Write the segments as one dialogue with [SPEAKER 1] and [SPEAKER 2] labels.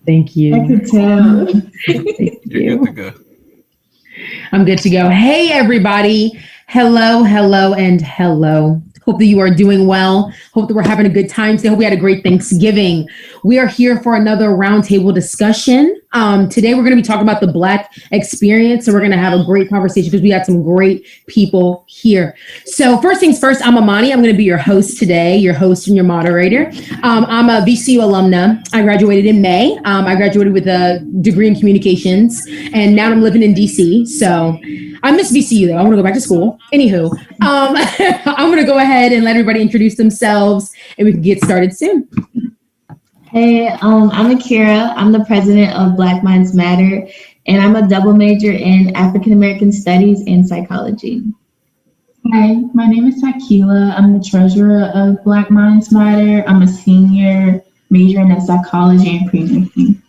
[SPEAKER 1] Thank you.
[SPEAKER 2] I could tell.
[SPEAKER 1] Thank
[SPEAKER 3] You're
[SPEAKER 1] you.
[SPEAKER 3] good to go.
[SPEAKER 1] I'm good to go. Hey, everybody. Hello, hello, and hello. Hope that you are doing well. Hope that we're having a good time today. Hope we had a great Thanksgiving. We are here for another roundtable discussion. Today, we're going to be talking about the Black experience. So we're going to have a great conversation because we got some great people here. So first things first, I'm Amani. I'm going to be your host today, your host and your moderator. I'm a VCU alumna. I graduated in May. I graduated with a degree in communications, and now I'm living in DC. So I miss VCU though. I want to go back to school. Anywho, I'm going to go ahead and let everybody introduce themselves and we can get started soon.
[SPEAKER 2] Hey, I'm Akira. I'm the president of Black Minds Matter, and I'm a double major in African American Studies and Psychology.
[SPEAKER 4] Hi, my name is Takila. I'm the treasurer of Black Minds Matter. I'm a senior majoring in psychology and pre-nursing.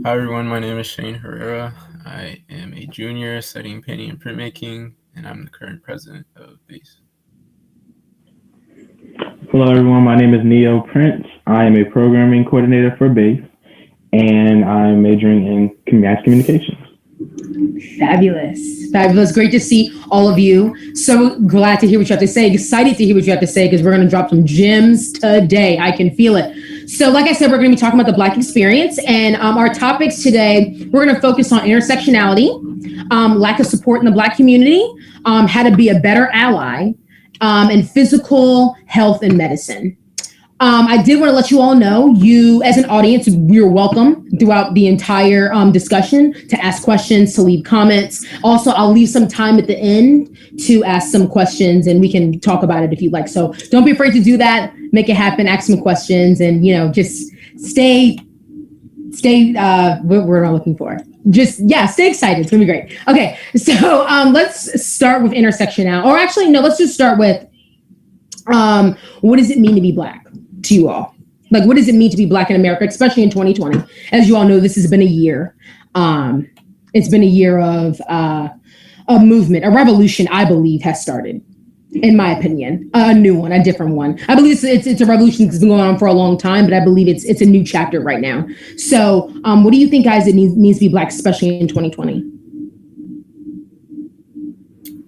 [SPEAKER 3] Hi everyone, my name is Shane Herrera. I am a junior studying painting and printmaking, and I'm the current president of B.A.S.E.
[SPEAKER 5] Hello everyone, my name is Neo Prince. I am a programming coordinator for B.A.S.E, and I'm majoring in mass communications.
[SPEAKER 1] Fabulous. Great to see all of you. So glad to hear what you have to say. Excited to hear what you have to say because we're going to drop some gems today. I can feel it. So like I said, we're going to be talking about the Black experience, and our topics today, we're going to focus on intersectionality, lack of support in the Black community, how to be a better ally, and physical health and medicine. I did want to let you all know, you as an audience, you're welcome throughout the entire discussion to ask questions, to leave comments. Also, I'll leave some time at the end to ask some questions and we can talk about it if you'd like. So don't be afraid to do that. Make it happen. Ask some questions and, just stay, what word am I looking for? Stay excited. It's going to be great. Okay, so let's start with intersectionality. Or actually, no, let's just start with what does it mean to be Black? To you all, like, what does it mean to be Black in America, especially in 2020? As you all know, this has been a year. It's been a year of a movement, a revolution, I believe, has started. In my opinion, a new one, a different one. I believe it's a revolution that's been going on for a long time, but I believe it's a new chapter right now. So, what do you think, guys? It means to be Black, especially in 2020.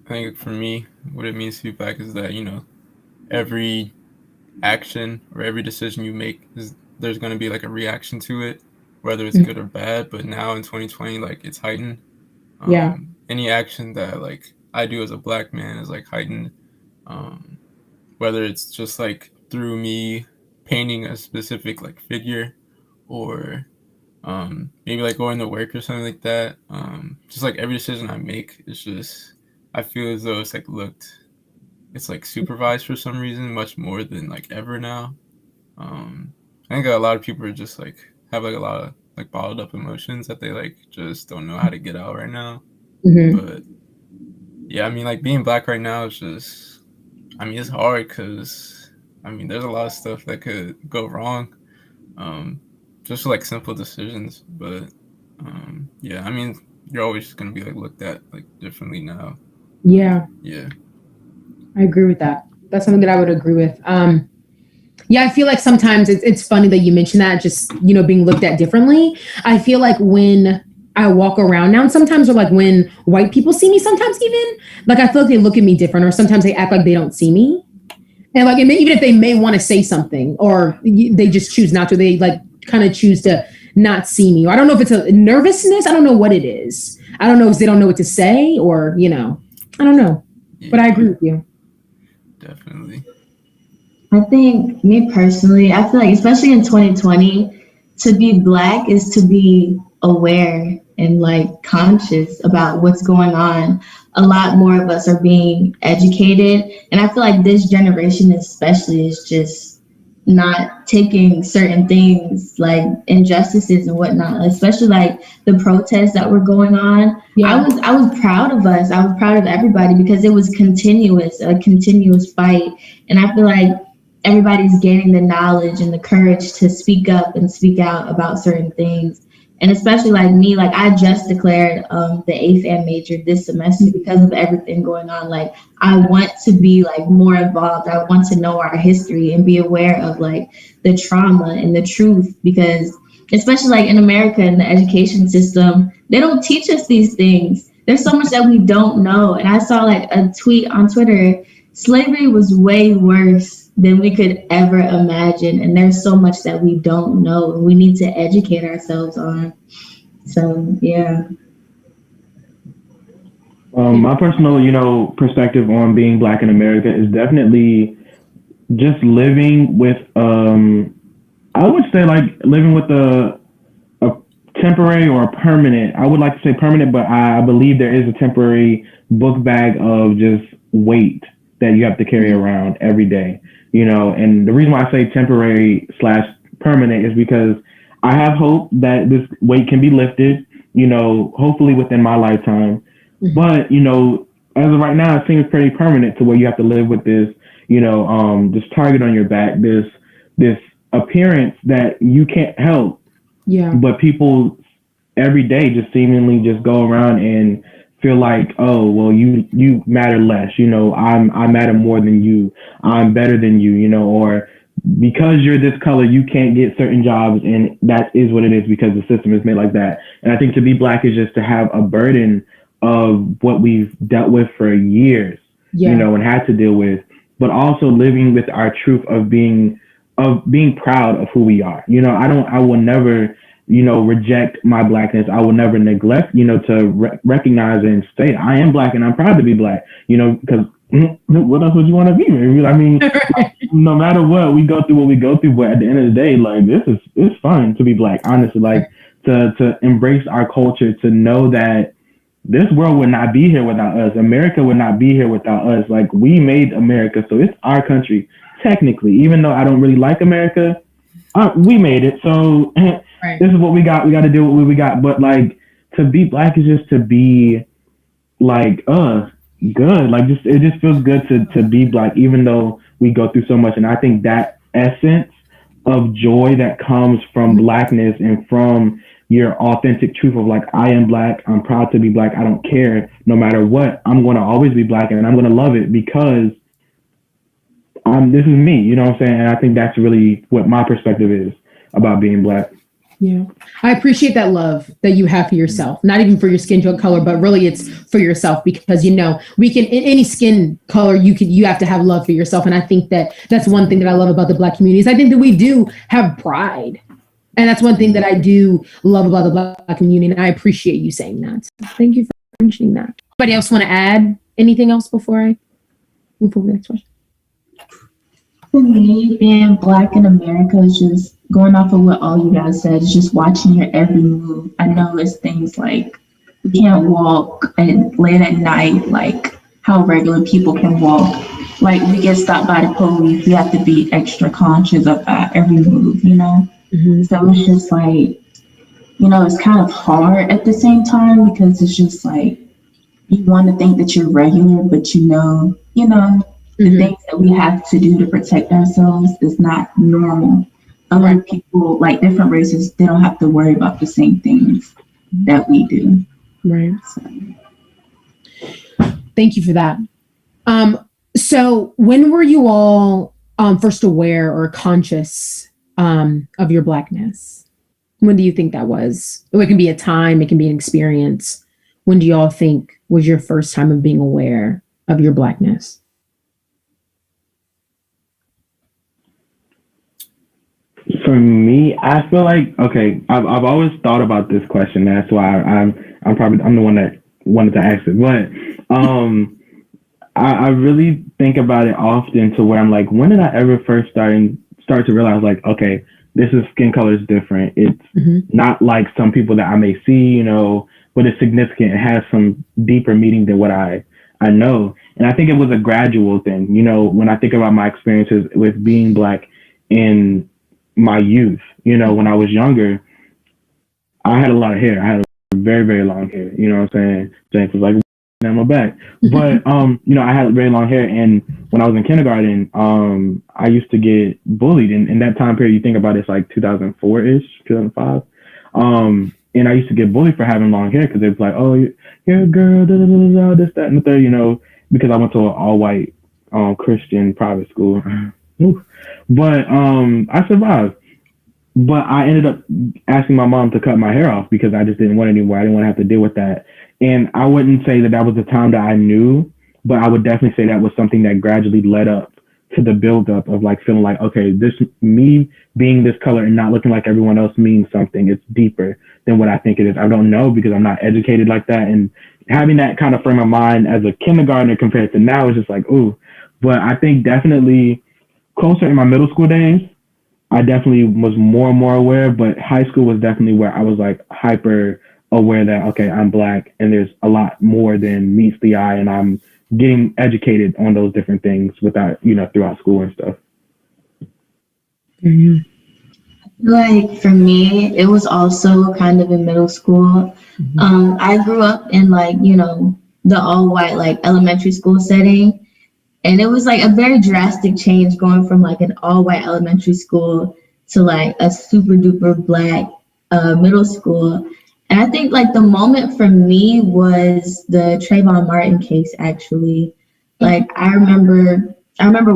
[SPEAKER 3] I think for me, what it means to be Black is that every action or every decision you make there's going to be like a reaction to it, whether it's good or bad. But now in 2020, like, it's heightened. Any action that like I do as a Black man is like heightened, whether it's just like through me painting a specific like figure or maybe like going to work or something like that. Just like every decision I make is just, I feel as though it's like supervised for some reason much more than like ever now. I think a lot of people are just like have like a lot of like bottled up emotions that they like just don't know how to get out right now. But yeah, I mean, like, being Black right now is just, I mean, it's hard because I mean there's a lot of stuff that could go wrong, just like simple decisions. But yeah, I mean, you're always gonna be like looked at like differently now.
[SPEAKER 1] Yeah. I agree with that. That's something that I would agree with. I feel like sometimes it's funny that you mention that, just, being looked at differently. I feel like when I walk around now, and sometimes, or like when white people see me, sometimes even, like, I feel like they look at me different, or sometimes they act like they don't see me. And like, even if they may want to say something, or they just choose not to, they like kind of choose to not see me. Or I don't know if it's a nervousness. I don't know what it is. I don't know if they don't know what to say, or, I don't know. Yeah. But I agree with you.
[SPEAKER 3] Definitely.
[SPEAKER 2] I think, me personally, I feel like, especially in 2020, to be Black is to be aware and like conscious about what's going on. A lot more of us are being educated, and I feel like this generation especially is just not taking certain things like injustices and whatnot, especially like the protests that were going on. I was proud of us. I was proud of everybody because it was a continuous fight. And I feel like everybody's gaining the knowledge and the courage to speak up and speak out about certain things. And especially like me, like I just declared the AFAM major this semester because of everything going on. Like I want to be like more involved. I want to know our history and be aware of like the trauma and the truth, because especially like in America in the education system, they don't teach us these things. There's so much that we don't know. And I saw like a tweet on Twitter, slavery was way worse than we could ever imagine. And there's so much that we don't know and we need to educate ourselves on. So, yeah.
[SPEAKER 5] My personal, perspective on being Black in America is definitely just living with, I would say like living with a temporary or a permanent. I would like to say permanent, but I believe there is a temporary book bag of just weight that you have to carry around every day, and the reason why I say temporary / permanent is because I have hope that this weight can be lifted, hopefully within my lifetime. But, as of right now, it seems pretty permanent to where you have to live with this, this target on your back, this appearance that you can't help.
[SPEAKER 1] Yeah.
[SPEAKER 5] But people every day just seemingly just go around and feel like, oh, well, you matter less, I matter more than you, I'm better than you, or because you're this color, you can't get certain jobs, and that is what it is because the system is made like that. And I think to be Black is just to have a burden of what we've dealt with for years, and had to deal with, but also living with our truth of being proud of who we are. I will never, reject my Blackness. I will never neglect, to recognize and say I am Black and I'm proud to be Black, because what else would you want to be? I mean, no matter what, we go through what we go through, but at the end of the day, like it's fun to be Black, honestly, like to embrace our culture, to know that this world would not be here without us. America would not be here without us. Like we made America, so it's our country. Technically, even though I don't really like America, we made it. So This is what we got. We got to do what we got. But like to be Black is just to be like, good. Like it just feels good to be Black, even though we go through so much. And I think that essence of joy that comes from Blackness and from your authentic truth of like, I am Black, I'm proud to be Black, I don't care, no matter what, I'm going to always be Black and I'm going to love it because this is me, you know what I'm saying? And I think that's really what my perspective is about being Black.
[SPEAKER 1] Yeah. I appreciate that love that you have for yourself, not even for your skin tone color, but really it's for yourself because, we can, in any skin color, you have to have love for yourself. And I think that's one thing that I love about the Black community is I think that we do have pride. And that's one thing that I do love about the Black community. And I appreciate you saying that. So thank you for mentioning that. Anybody else want to add anything else before I move on to the next question?
[SPEAKER 4] For me, being Black in America is just going off of what all you guys said, is just watching your every move. I know it's things like we can't walk and late at night, like how regular people can walk. Like we get stopped by the police, we have to be extra conscious of our every move,
[SPEAKER 1] Mm-hmm.
[SPEAKER 4] So it's just like, it's kind of hard at the same time because it's just like you want to think that you're regular, but the things that we have to do to protect ourselves is not normal. Other people, like different races, they don't have to worry about the same things that we do.
[SPEAKER 1] Right. So. Thank you for that. So when were you all first aware or conscious of your Blackness? When do you think that was? It can be a time, it can be an experience. When do you all think was your first time of being aware of your Blackness?
[SPEAKER 5] For me, I feel like, okay, I've always thought about this question. That's why I'm the one that wanted to ask it. But I really think about it often to where I'm like, when did I ever first start to realize like, okay, this is skin color is different. It's not like some people that I may see, but it's significant. It has some deeper meaning than what I know. And I think it was a gradual thing. When I think about my experiences with being Black in my youth, when I was younger, I had a lot of hair. I had very, very long hair. You know what I'm saying? James was like, on my back. But, I had very long hair. And when I was in kindergarten, I used to get bullied. In that time period, you think about it, it's like 2004-ish, 2005. And I used to get bullied for having long hair because it was like, oh, you're a girl, da, da, da, da, this, that, and the third, because I went to an all white Christian private school. But I survived. But I ended up asking my mom to cut my hair off because I just didn't want it anymore. I didn't want to have to deal with that. And I wouldn't say that was the time that I knew, but I would definitely say that was something that gradually led up to the buildup of like feeling like, okay, this me being this color and not looking like everyone else means something. It's deeper than what I think it is. I don't know because I'm not educated like that. And having that kind of frame of mind as a kindergartner compared to now is just like, ooh. But I think definitely closer in my middle school days, I definitely was more and more aware, but high school was definitely where I was like hyper aware that, okay, I'm Black and there's a lot more than meets the eye, and I'm getting educated on those different things without, throughout school and stuff.
[SPEAKER 2] Mm-hmm. Like for me, it was also kind of in middle school. Mm-hmm. I grew up in the all white elementary school setting. And it was a very drastic change going from an all white elementary school to a super duper Black middle school. And I think the moment for me was the Trayvon Martin case, actually. I remember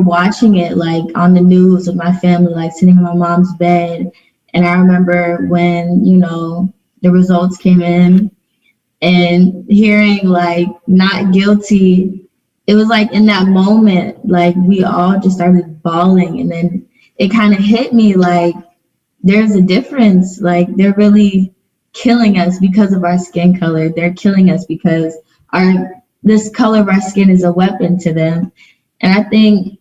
[SPEAKER 2] watching it on the news with my family, sitting in my mom's bed. And I remember when, the results came in and hearing not guilty. It was in that moment, we all just started bawling, and then it kind of hit me there's a difference. They're really killing us because of our skin color. They're killing us because this color of our skin is a weapon to them. And I think,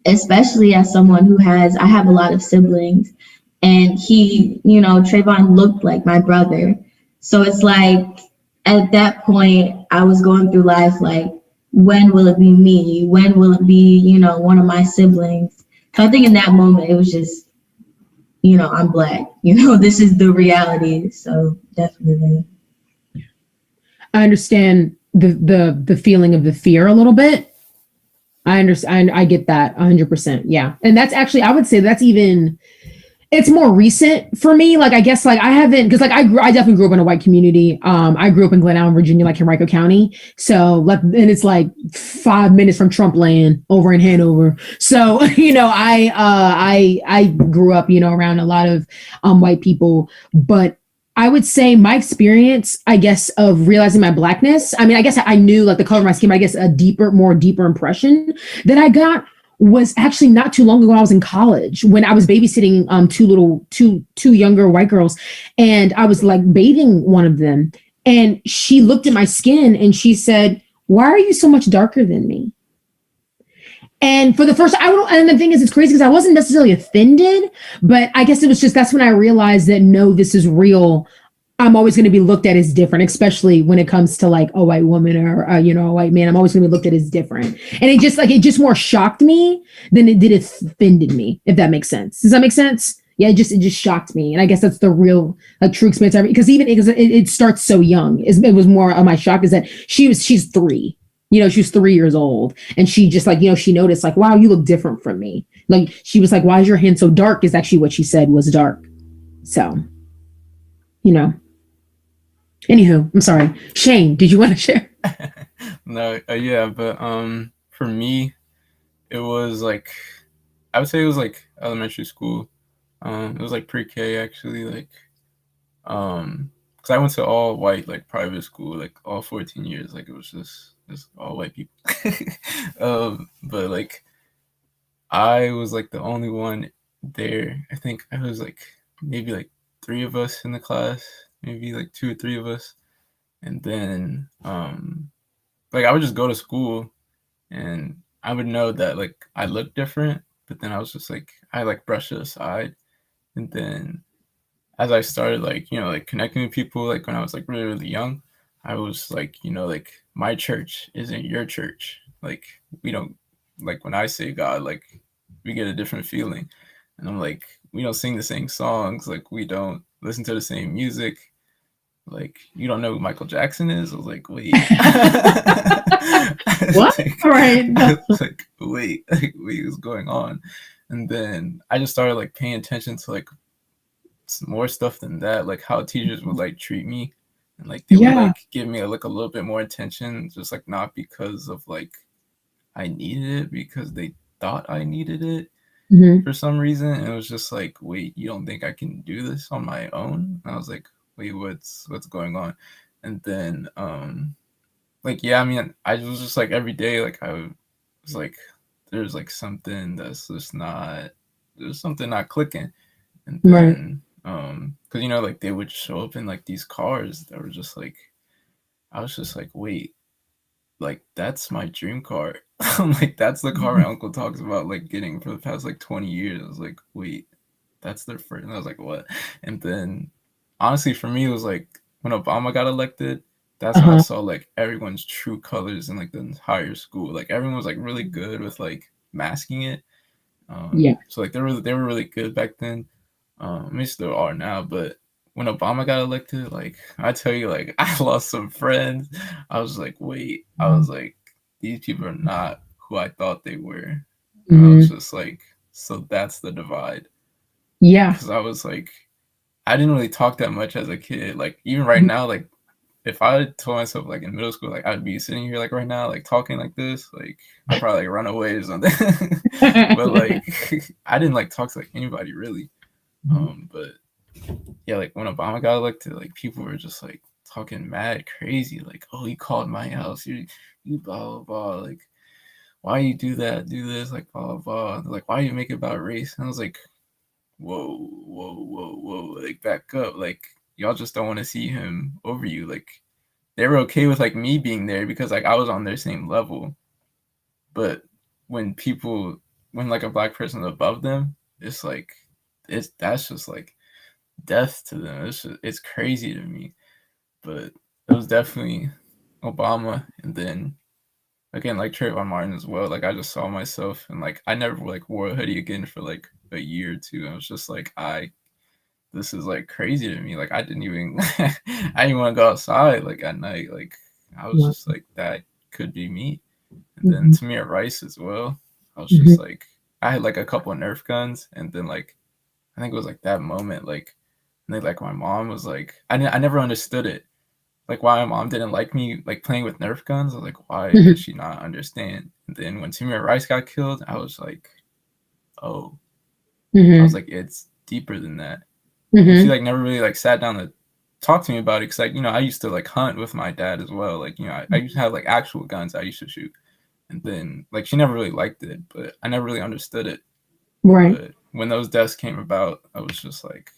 [SPEAKER 2] especially as someone I have a lot of siblings, and Trayvon looked like my brother. So it's at that point, I was going through life when will it be me? When will it be, one of my siblings? So I think in that moment, it was just, I'm Black. This is the reality. So definitely.
[SPEAKER 1] I understand the feeling of the fear a little bit. I understand. I get that 100%. Yeah. And that's actually, I would say that's even, it's more recent for me. I guess I haven't, because I definitely grew up in a white community. I grew up in Glen Allen, Virginia, Henrico County. So and it's 5 minutes from Trump land over in Hanover. So, I grew up, around a lot of white people, but I would say my experience, I guess, of realizing my Blackness. I mean, I guess I knew the color of my skin, but I guess a deeper impression that I got was actually not too long ago. I was in college when I was babysitting two younger white girls, and I was bathing one of them, and she looked at my skin and she said, "Why are you so much darker than me?" And for the first, and the thing is, it's crazy because I wasn't necessarily offended, but I guess it was just, that's when I realized that no, this is real. I'm always going to be looked at as different, especially when it comes to a white woman or a white man. I'm always going to be looked at as different, and it just more shocked me than it did offended me. If that makes sense. Does that make sense? Yeah, it just shocked me, and I guess that's the real true experience. Because it starts so young. It was more of my shock is that she's 3. She was 3 years old, and she just she noticed wow, you look different from me. She was why is your hand so dark? Is actually what she said was dark. So, Anywho, I'm sorry. Shane, did you want to share?
[SPEAKER 3] No, yeah, but for me, it was I would say it was elementary school. It was pre-K actually, because I went to all white private school all 14 years. It was just all white people. But I was the only one there. I think I was maybe 3 of us in the class, maybe 2 or 3 of us. And then I would just go to school and I would know that I looked different, but then I was just I brushed it aside. And then as I started connecting with people when I was really, really young, I was my church isn't your church. We don't when I say God, we get a different feeling. And I'm we don't sing the same songs, we don't listen to the same music. You don't know who Michael Jackson is? I was wait.
[SPEAKER 1] What? Right.
[SPEAKER 3] I was wait, what's going on? And then I just started paying attention to more stuff than that, like how teachers would like treat me, and like they would
[SPEAKER 1] Yeah.
[SPEAKER 3] like give me like a little bit more attention, just like not because of like I needed it, because they thought I needed it
[SPEAKER 1] Hmm.
[SPEAKER 3] for some reason. And it was just like, wait, you don't think I can do this on my own? And I was like, wait, what's going on? And then like, yeah, I mean, I was just like every day, like I was like, there's like something that's just not, there's something not clicking. And
[SPEAKER 1] Right.
[SPEAKER 3] then because you know, like they would show up in like these cars that were just like, I was just like, wait, like that's my dream car. I'm like, that's the car my uncle talks about like getting for the past like 20 years. I was like, wait, that's their first. And I was like, what? And then honestly, for me, it was like when Obama got elected, that's when I
[SPEAKER 1] Uh-huh.
[SPEAKER 3] saw like everyone's true colors in like the entire school. Like everyone was like really good with like masking it.
[SPEAKER 1] Yeah.
[SPEAKER 3] So like they were really good back then. I mean, still are now, but when Obama got elected, like I tell you, like I lost some friends. I was like, wait, I was like, these people are not who I thought they were. And I was
[SPEAKER 1] Hmm.
[SPEAKER 3] just like, so that's the divide.
[SPEAKER 1] Yeah.
[SPEAKER 3] Because I was like, I didn't really talk that much as a kid. Like even right now, like if I told myself like in middle school, like I'd be sitting here like right now, like talking like this, like I'd probably like run away or something. But like I didn't like talk to like anybody really. But yeah, like when Obama got elected, like people were just like talking mad crazy, like, oh, he called my house, you blah blah blah, like why you do that, do this, like blah blah blah. Like why you make it about race? And I was like, whoa, whoa, whoa, whoa, like back up, like y'all just don't want to see him over you. Like they were okay with like me being there because like I was on their same level, but when people, when like a black person above them, it's like that's just like death to them. It's crazy to me. But it was definitely Obama, and then again like Trayvon Martin as well. Like I just saw myself, and like I never like wore a hoodie again for like a year or two. I was just like, this is like crazy to me. Like I didn't even I didn't want to go outside like at night. Like I was
[SPEAKER 1] Wow.
[SPEAKER 3] just like, that could be me. And then
[SPEAKER 1] Hmm.
[SPEAKER 3] Tamir Rice as well. I was
[SPEAKER 1] Hmm.
[SPEAKER 3] just like, I had like a couple of Nerf guns, and then like I think it was like that moment, like, and then like my mom was like, I never understood it, like why my mom didn't like me like playing with Nerf guns. I was like, why does
[SPEAKER 1] Hmm.
[SPEAKER 3] she not understand? And then when Tamir Rice got killed, I was like, oh, I was
[SPEAKER 1] Hmm.
[SPEAKER 3] like, it's deeper than that. And she
[SPEAKER 1] Hmm.
[SPEAKER 3] like never really like sat down to talk to me about it, because like, you know, I used to like hunt with my dad as well. Like, you know, I used to have like actual guns I used to shoot. And then like she never really liked it, but I never really understood it.
[SPEAKER 1] Right.
[SPEAKER 3] But when those deaths came about, I was just like,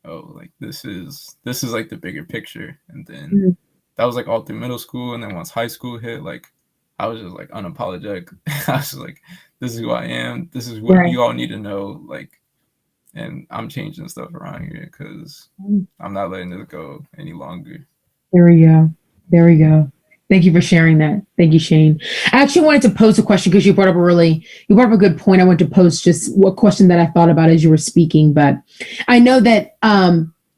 [SPEAKER 3] oh, like this is like the bigger picture. And then
[SPEAKER 1] Mhm.
[SPEAKER 3] that was like all through middle school, and then once high school hit, like I was just like unapologetic. I was just like, this is who I am. This is what
[SPEAKER 1] Right.
[SPEAKER 3] you all need to know. Like, and I'm changing stuff around here because I'm not letting this go any longer.
[SPEAKER 1] There we go. There we go. Thank you for sharing that. Thank you, Shane. I actually wanted to pose a question because you brought up a good point. I wanted to pose just what question that I thought about as you were speaking, but I know that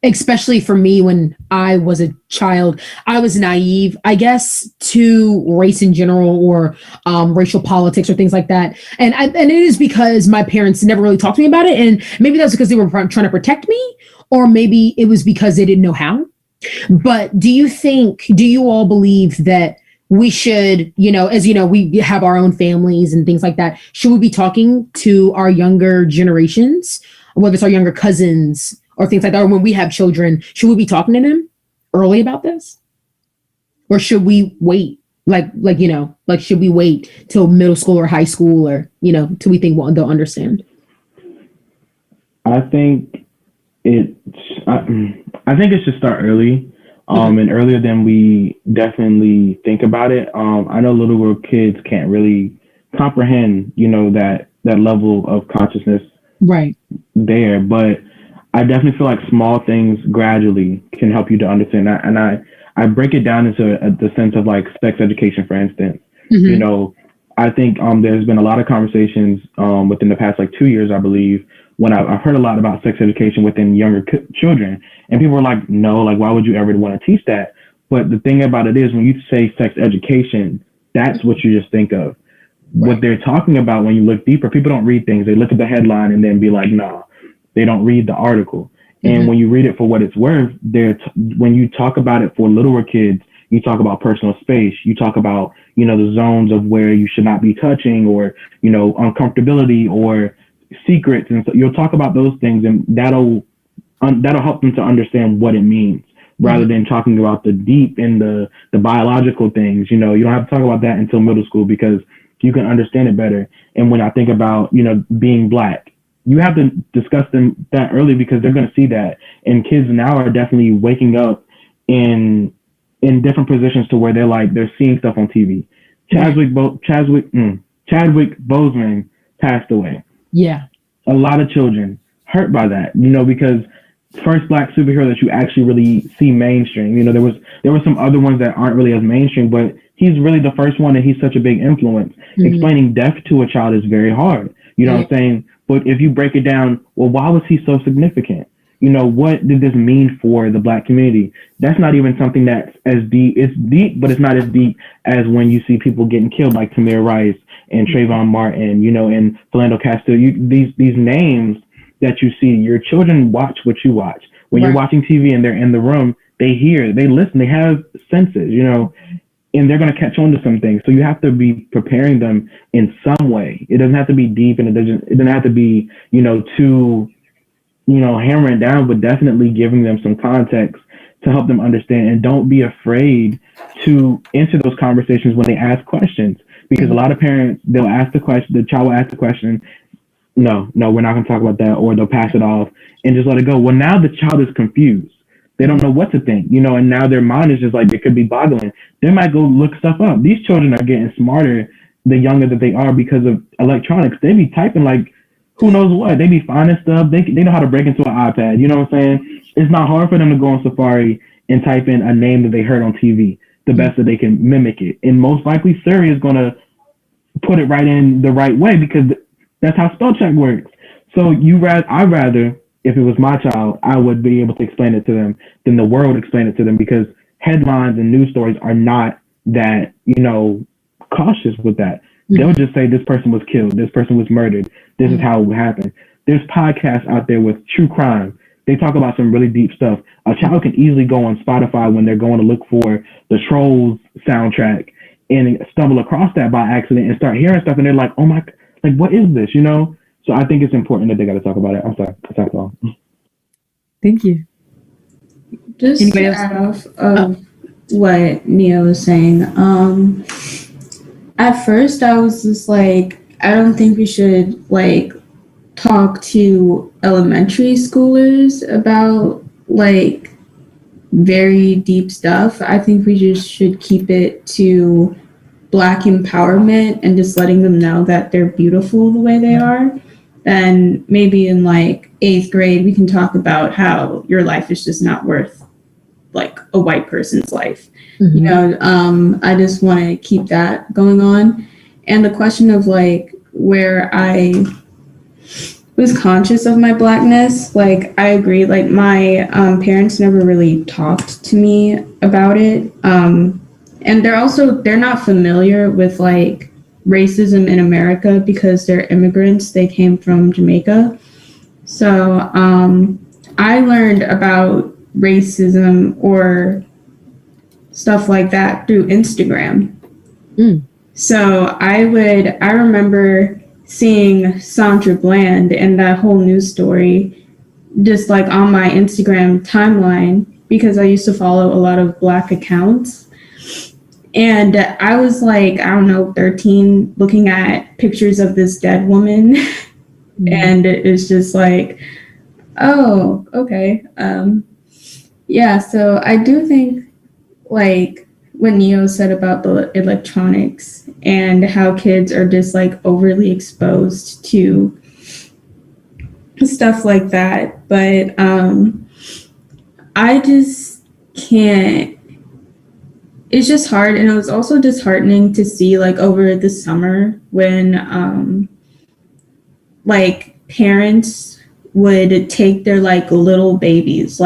[SPEAKER 1] especially for me when I was a child, I was naive, I guess, to race in general or racial politics or things like that. And it is because my parents never really talked to me about it, and maybe that's because they were trying to protect me, or maybe it was because they didn't know how. But do you all believe that we should, as you know, we have our own families and things like that. Should we be talking to our younger generations, whether it's our younger cousins or things like that, or when we have children, should we be talking to them early about this? Or should we wait? Should we wait till middle school or high school or, till we think they'll understand?
[SPEAKER 5] I think it's I think it should start early,
[SPEAKER 1] Okay.
[SPEAKER 5] and earlier than we definitely think about it. I know little kids can't really comprehend, that level of consciousness
[SPEAKER 1] Right.
[SPEAKER 5] there, but I definitely feel like small things gradually can help you to understand that. And I break it down into the sense of like sex education, for instance. You
[SPEAKER 1] Mm-hmm.
[SPEAKER 5] know, I think there's been a lot of conversations within the past like 2 years, I believe, when I've heard a lot about sex education within younger children, and people are like, no, like why would you ever want to teach that? But the thing about it is, when you say sex education, that's what you just think of. What
[SPEAKER 1] Right.
[SPEAKER 5] they're talking about, when you look deeper, people don't read things. They look at the headline and then be like, no, they don't read the article. And when you read it for what it's worth, when you talk about it for littler kids, you talk about personal space. You talk about, the zones of where you should not be touching, or, uncomfortability or secrets. And so you'll talk about those things, and that'll help them to understand what it means, rather than talking about the deep and the biological things. You don't have to talk about that until middle school, because you can understand it better. And when I think about, being Black, you have to discuss that early, because they're going to see that. And kids now are definitely waking up in different positions to where they're seeing stuff on TV. Chadwick Boseman passed away.
[SPEAKER 1] Yeah.
[SPEAKER 5] A lot of children hurt by that, because first Black superhero that you actually really see mainstream. There were some other ones that aren't really as mainstream, but he's really the first one, and he's such a big influence. Explaining death to a child is very hard. You know what I'm saying? But if you break it down, well, why was he so significant? What did this mean for the Black community? That's not even something that's as deep. It's deep, but it's not as deep as when you see people getting killed, like Tamir Rice and Trayvon Martin, and Philando Castile. These names that you see, your children watch what you watch. When you're watching TV and they're in the room, they hear, they listen, they have senses, and they're going to catch on to some things. So you have to be preparing them in some way. It doesn't have to be deep, and it doesn't have to be, too, hammering down, but definitely giving them some context to help them understand. And don't be afraid to enter those conversations when they ask questions, because a lot of parents, they'll ask the question, the child will ask the question, no, we're not going to talk about that, or they'll pass it off and just let it go. Well, now the child is confused. They don't know what to think, and now their mind is just like, they could be boggling. They might go look stuff up. These children are getting smarter the younger that they are because of electronics. They be typing like, who knows what? They be finding stuff. They know how to break into an iPad. You know what I'm saying? It's not hard for them to go on Safari and type in a name that they heard on TV, the best that they can mimic it. And most likely Siri is going to put it right in the right way, because that's how spell check works. So I'd rather, if it was my child, I would be able to explain it to them than the world explain it to them, because headlines and news stories are not that, cautious with that. They'll just say this person was killed, this person was murdered, this is how it happened. There's podcasts out there with true crime. They talk about some really deep stuff. A child can easily go on Spotify when they're going to look for the Trolls soundtrack and stumble across that by accident and start hearing stuff, and they're like, oh my, like, what is this, So I think it's important that they got to talk about it. I'm sorry, I talked long.
[SPEAKER 1] Thank you.
[SPEAKER 6] Just to add off of what Nia was saying, at first I was just like, I don't think we should talk to elementary schoolers about very deep stuff. I think we just should keep it to Black empowerment and just letting them know that they're beautiful the way they are. Then maybe in 8th grade, we can talk about how your life is just not worth a white person's life. I just want to keep that going on. And the question of where I was conscious of my Blackness, I agree, my parents never really talked to me about it. And they're not familiar with racism in America because they're immigrants. They came from Jamaica. So I learned about racism or stuff like that through Instagram. So I remember seeing Sandra Bland and that whole news story just on my Instagram timeline, because I used to follow a lot of Black accounts. And I was 13, looking at pictures of this dead woman. And it's just oh, okay. Yeah, so I do think what Neo said about the electronics and how kids are just overly exposed to stuff like that. But I just can't. It's just hard, and it was also disheartening to see over the summer when parents would take their little babies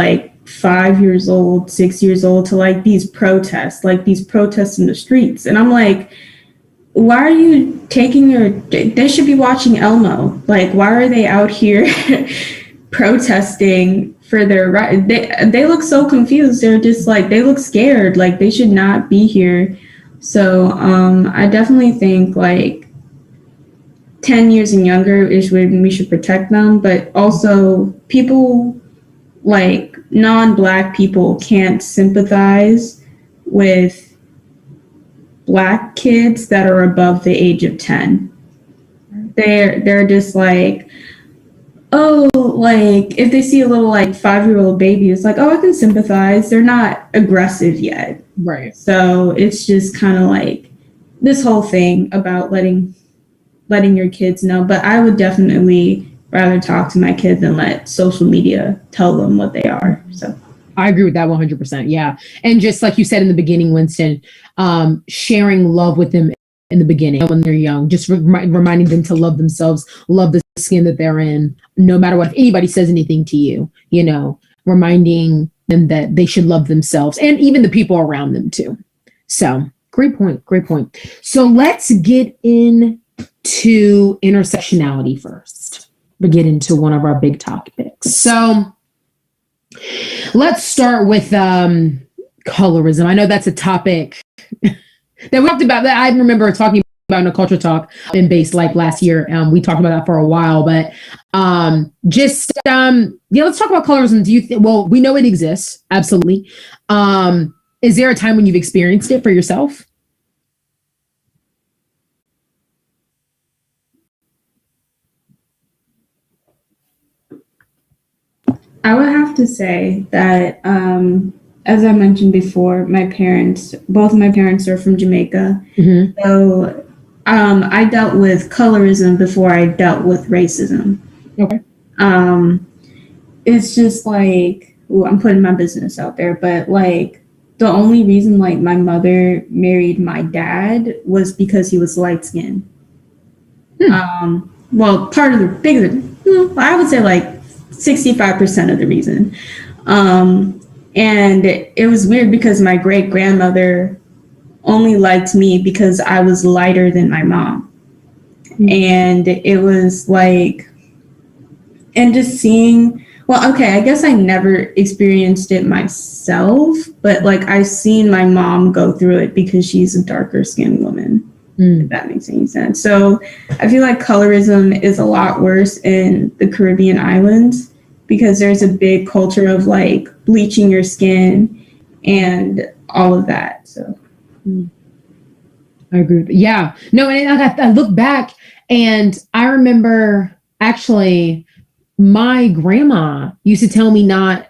[SPEAKER 6] 5 years old, 6 years old to these protests in the streets. And I'm why are you taking they should be watching Elmo. Why are they out here protesting for their right. They look so confused. They're just like, they look scared. Like they should not be here. So I definitely think like 10 years and younger is when we should protect them. But also people like non-Black people can't sympathize with Black kids that are above the age of 10. They're just like, oh, like if they see a little like 5-year-old baby, it's like, oh, I can sympathize. They're not aggressive yet.
[SPEAKER 1] Right.
[SPEAKER 6] So it's just kind of like this whole thing about letting your kids know. But I would definitely rather talk to my kids than let social media tell them what they are. So
[SPEAKER 1] I agree with that 100%. Yeah. And just like you said in the beginning, Winston, sharing love with them in the beginning when they're young, just reminding them to love themselves, love the skin that they're in, no matter what, if anybody says anything to you, you know, reminding them that they should love themselves and even the people around them too. So great point. Great point. So let's get into intersectionality first. We get into one of our big topics. So let's start with colorism. I know that's a topic that we talked about, that I remember talking about in a culture talk in B.A.S.E like last year. We talked about that for a while, but let's talk about colorism. Do you think, well, we know it exists. Absolutely. Is there a time when you've experienced it for yourself?
[SPEAKER 6] I would have to say that, as I mentioned before, both my parents are from Jamaica.
[SPEAKER 1] Mm-hmm.
[SPEAKER 6] So I dealt with colorism before I dealt with racism.
[SPEAKER 1] Okay.
[SPEAKER 6] It's just like, ooh, I'm putting my business out there, but like the only reason like my mother married my dad was because he was light skinned. Well, part of the bigger, I would say like 65% of the reason. And it was weird because my great grandmother only liked me because I was lighter than my mom. And it was like, and just seeing, well, okay, I guess I never experienced it myself, but like I've seen my mom go through it because she's a darker skinned woman. If that makes any sense. So I feel like colorism is a lot worse in the Caribbean islands because there's a big culture of like bleaching your skin and all of that. So
[SPEAKER 1] I agree with that. Yeah. No, and I look back and I remember actually my grandma used to tell me not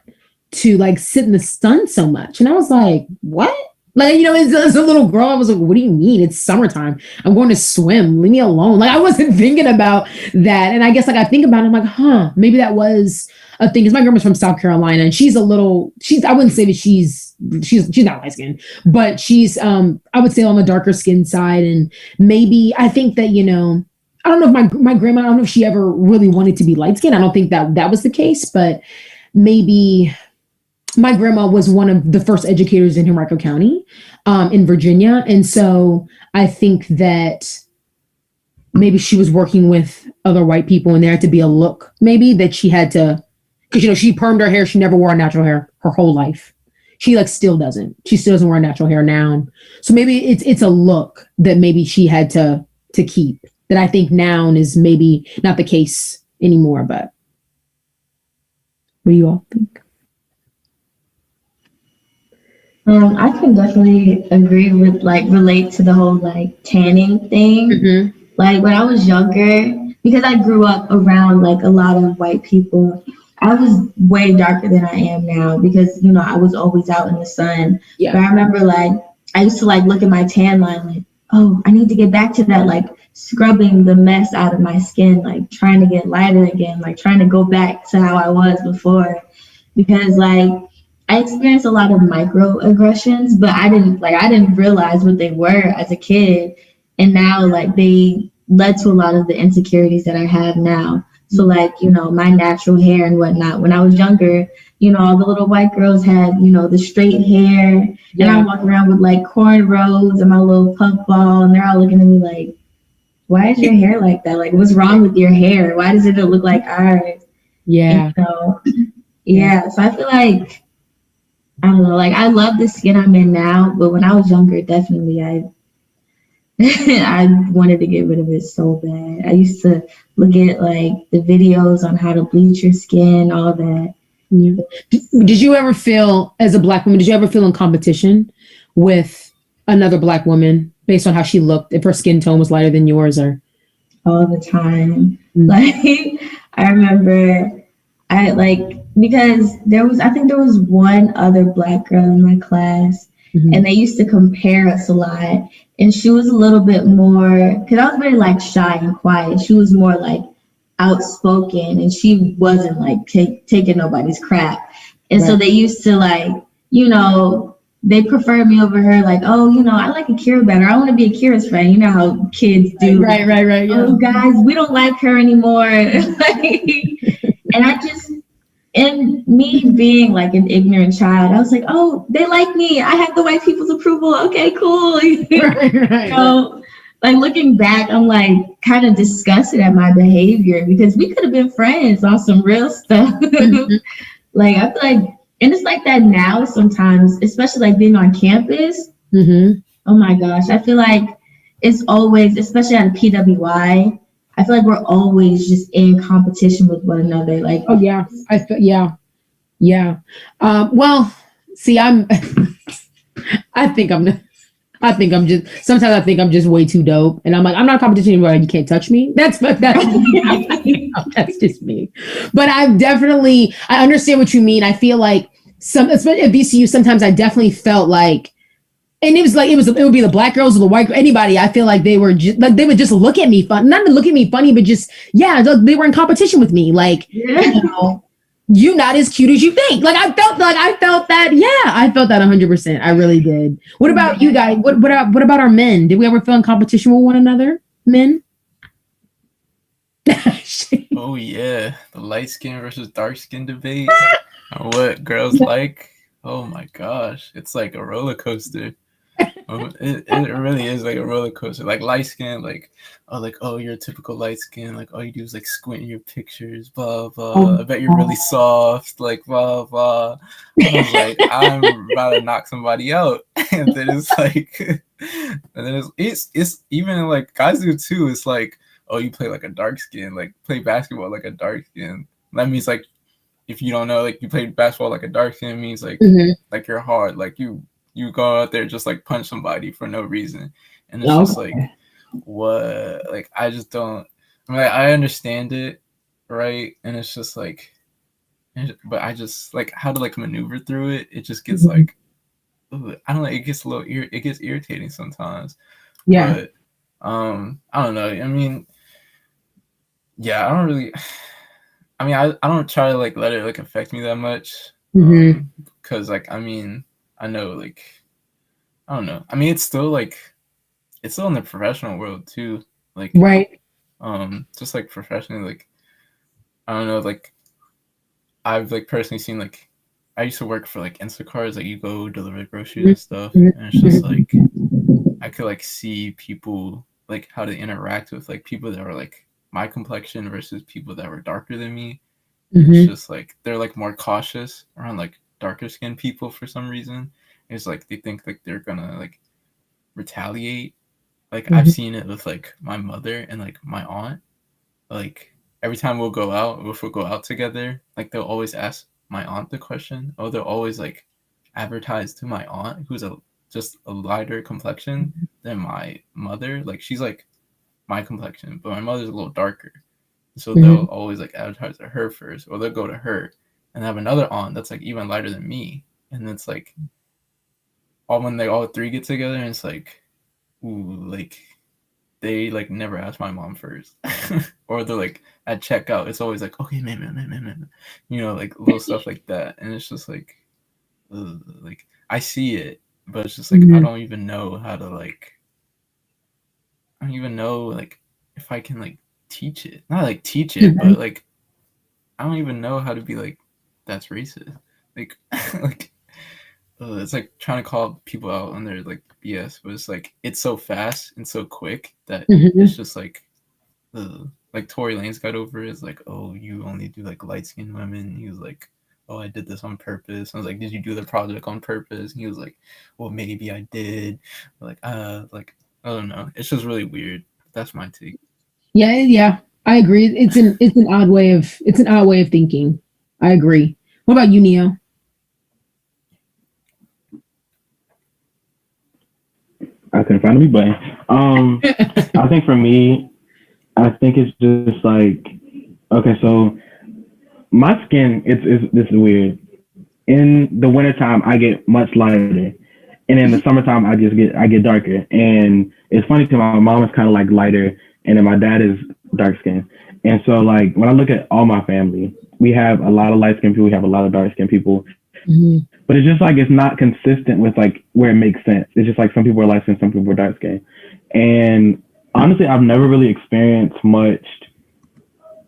[SPEAKER 1] to like sit in the sun so much. And I was like, what? Like, you know, as a little girl, I was like, what do you mean? It's summertime. I'm going to swim. Leave me alone. Like, I wasn't thinking about that. And I guess like I think about it, I'm like, maybe that was a thing. Because my grandma's from South Carolina and I wouldn't say that she's not light skinned, but she's, I would say on the darker skin side. And maybe I think that, you know, I don't know if my grandma, I don't know if she ever really wanted to be light skinned. I don't think that was the case, but maybe my grandma was one of the first educators in Henrico County, in Virginia. And so I think that maybe she was working with other white people and there had to be a look maybe that she had to, because, you know, she permed her hair. She never wore natural hair her whole life. She like still doesn't. She still doesn't wear natural hair now. So maybe it's a look that maybe she had to keep, that I think now is maybe not the case anymore. But what do you all think?
[SPEAKER 2] I can definitely agree with like relate to the whole like tanning thing.
[SPEAKER 1] Mm-hmm.
[SPEAKER 2] Like when I was younger, because I grew up around like a lot of white people, I was way darker than I am now because, you know, I was always out in the sun.
[SPEAKER 1] Yeah.
[SPEAKER 2] But I remember like I used to like look at my tan line like, oh, I need to get back to that, like scrubbing the mess out of my skin, like trying to get lighter again, like trying to go back to how I was before. Because like I experienced a lot of microaggressions, but I didn't realize what they were as a kid. And now like they led to a lot of the insecurities that I have now. So like, you know, my natural hair and whatnot, when I was younger, you know, all the little white girls had, you know, the straight hair. Yeah. And I walk around with like cornrows and my little puff ball and they're all looking at me like, why is your hair like that? Like, what's wrong with your hair? Why does it look like ours?
[SPEAKER 1] Yeah.
[SPEAKER 2] And, you know, Yeah, so I feel like I don't know, like I love the skin I'm in now, but when I was younger, definitely I I wanted to get rid of it so bad. I used to look at like the videos on how to bleach your skin, all that.
[SPEAKER 1] Yeah. Did you ever feel, as a black woman, did you ever feel in competition with another black woman based on how she looked, if her skin tone was lighter than yours, or?
[SPEAKER 2] All the time.
[SPEAKER 1] Mm.
[SPEAKER 2] Like I remember I like because I think there was one other black girl in my class
[SPEAKER 1] Mhm.
[SPEAKER 2] and they used to compare us a lot and she was a little bit more because I was very like shy and quiet. She was more like outspoken and she wasn't like taking nobody's crap. And so
[SPEAKER 1] Right.
[SPEAKER 2] they used to like, you know, they preferred me over her, like, oh, you know, I like Akira better. I want to be Akira's friend. You know how kids do.
[SPEAKER 1] Right. Yeah.
[SPEAKER 2] Oh, guys, we don't like her anymore. Like, and I just, and me being like an ignorant child, I was like, oh, they like me. I have the white people's approval. Okay, cool.
[SPEAKER 1] Right.
[SPEAKER 2] So, like looking back, I'm like kind of disgusted at my behavior because we could have been friends on some real stuff.
[SPEAKER 1] Mhm.
[SPEAKER 2] Like I feel like, and it's like that now sometimes, especially like being on campus.
[SPEAKER 1] Mhm.
[SPEAKER 2] Oh my gosh, I feel like it's always, especially at a PWI, I feel like we're always just in competition with one another. Like,
[SPEAKER 1] Oh yeah. Yeah. Yeah. Well, see, I think I'm. I think I'm just. Sometimes I think I'm just way too dope, and I'm like, I'm not a competition anymore. You can't touch me. That's just me. But I understand what you mean. I feel like especially at BCU, sometimes I definitely felt like, and it would be the black girls or the white, anybody. I feel like they were just like, they would just look at me fun, not to look at me funny, but just, yeah, they were in competition with me. Like,
[SPEAKER 2] yeah.
[SPEAKER 1] you not as cute as you think. Like I felt that. Yeah, I felt that 100%. I really did. What about you guys? What about our men? Did we ever feel in competition with one another? Men?
[SPEAKER 3] Oh yeah, the light skin versus dark skin debate. What girls like? Oh my gosh, it's like a roller coaster. It really is like a roller coaster. Like light skin, like oh you're a typical light skin. Like all you do is like squint in your pictures, blah blah. I
[SPEAKER 1] Oh,
[SPEAKER 3] bet you're really soft, like blah blah. I was like, I'm about to knock somebody out, and then it's like, and then it's even like guys do too. It's like, oh you play like a dark skin, like play basketball like a dark skin. That means like if you don't know, like you play basketball like a dark skin means
[SPEAKER 1] mhm.
[SPEAKER 3] like you're hard, like you go out there just like punch somebody for no reason, and it's just like
[SPEAKER 1] Okay.
[SPEAKER 3] what, like I just don't. I mean, I understand it, right? And it's just like, but I just like how to like maneuver through it. It just gets
[SPEAKER 1] Mhm.
[SPEAKER 3] like, ugh, I don't know. It gets a little it gets irritating sometimes,
[SPEAKER 1] Yeah.
[SPEAKER 3] but I don't know. I mean, yeah, I don't really. I mean, I don't try to like let it like affect me that much.
[SPEAKER 1] Hmm.
[SPEAKER 3] Because like I mean, I know like I don't know. I mean, it's still in the professional world too. Like
[SPEAKER 1] Right.
[SPEAKER 3] just like professionally, like I don't know, like I've like personally seen like I used to work for like Instacarts, like you go deliver groceries and stuff, and it's just
[SPEAKER 1] Mhm.
[SPEAKER 3] like I could like see people like how to interact with like people that were like my complexion versus people that were darker than me. And it's
[SPEAKER 1] Mhm.
[SPEAKER 3] just like they're like more cautious around like darker skinned people for some reason. It's like they think like they're gonna like retaliate. Like I've
[SPEAKER 1] Mhm.
[SPEAKER 3] seen it with like my mother and like my aunt. Like every time we'll go out, if we'll go out together, like they'll always ask my aunt the question. Oh, they'll always like advertise to my aunt who's a just a lighter complexion than my mother. Like she's like my complexion, but my mother's a little darker. So they'll
[SPEAKER 1] Mhm.
[SPEAKER 3] always like advertise to her first, or they'll go to her and have another aunt that's like even lighter than me. And it's like all when they all three get together and it's like, ooh, like they like never ask my mom first. Or they're like at checkout, it's always like, okay, man. You know, like little stuff like that. And it's just like ugh, like I see it, but it's just like I
[SPEAKER 1] Mhm.
[SPEAKER 3] don't even know how to like I don't even know like if I can like teach it. Not like teach it, but
[SPEAKER 1] Mhm.
[SPEAKER 3] like I don't even know how to be like that's racist. Like like it's like trying to call people out on their like BS, but it's like it's so fast and so quick that it's
[SPEAKER 1] Mhm.
[SPEAKER 3] just like Tory Lanez got over it. It's like, oh, you only do like light skinned women. He was like, "Oh, I did this on purpose." I was like, "Did you do the project on purpose?" And he was like, "Well, maybe I did." Like I don't know. It's just really weird. That's my take.
[SPEAKER 1] Yeah, I agree. It's an odd way of thinking. I agree. What about you, Neo?
[SPEAKER 5] I couldn't find a mute button. I think for me, I think it's just like, okay, so my skin, it's this is weird. In the wintertime, I get much lighter, and in the summertime, I get darker. And it's funny because my mom is kind of like lighter, and then my dad is dark skinned. And so like when I look at all my family, we have a lot of light skinned people, we have a lot of dark skinned people,
[SPEAKER 1] Mhm.
[SPEAKER 5] but it's just like it's not consistent with like where it makes sense. It's just like some people are light skinned, some people are dark skinned. And honestly, I've never really experienced much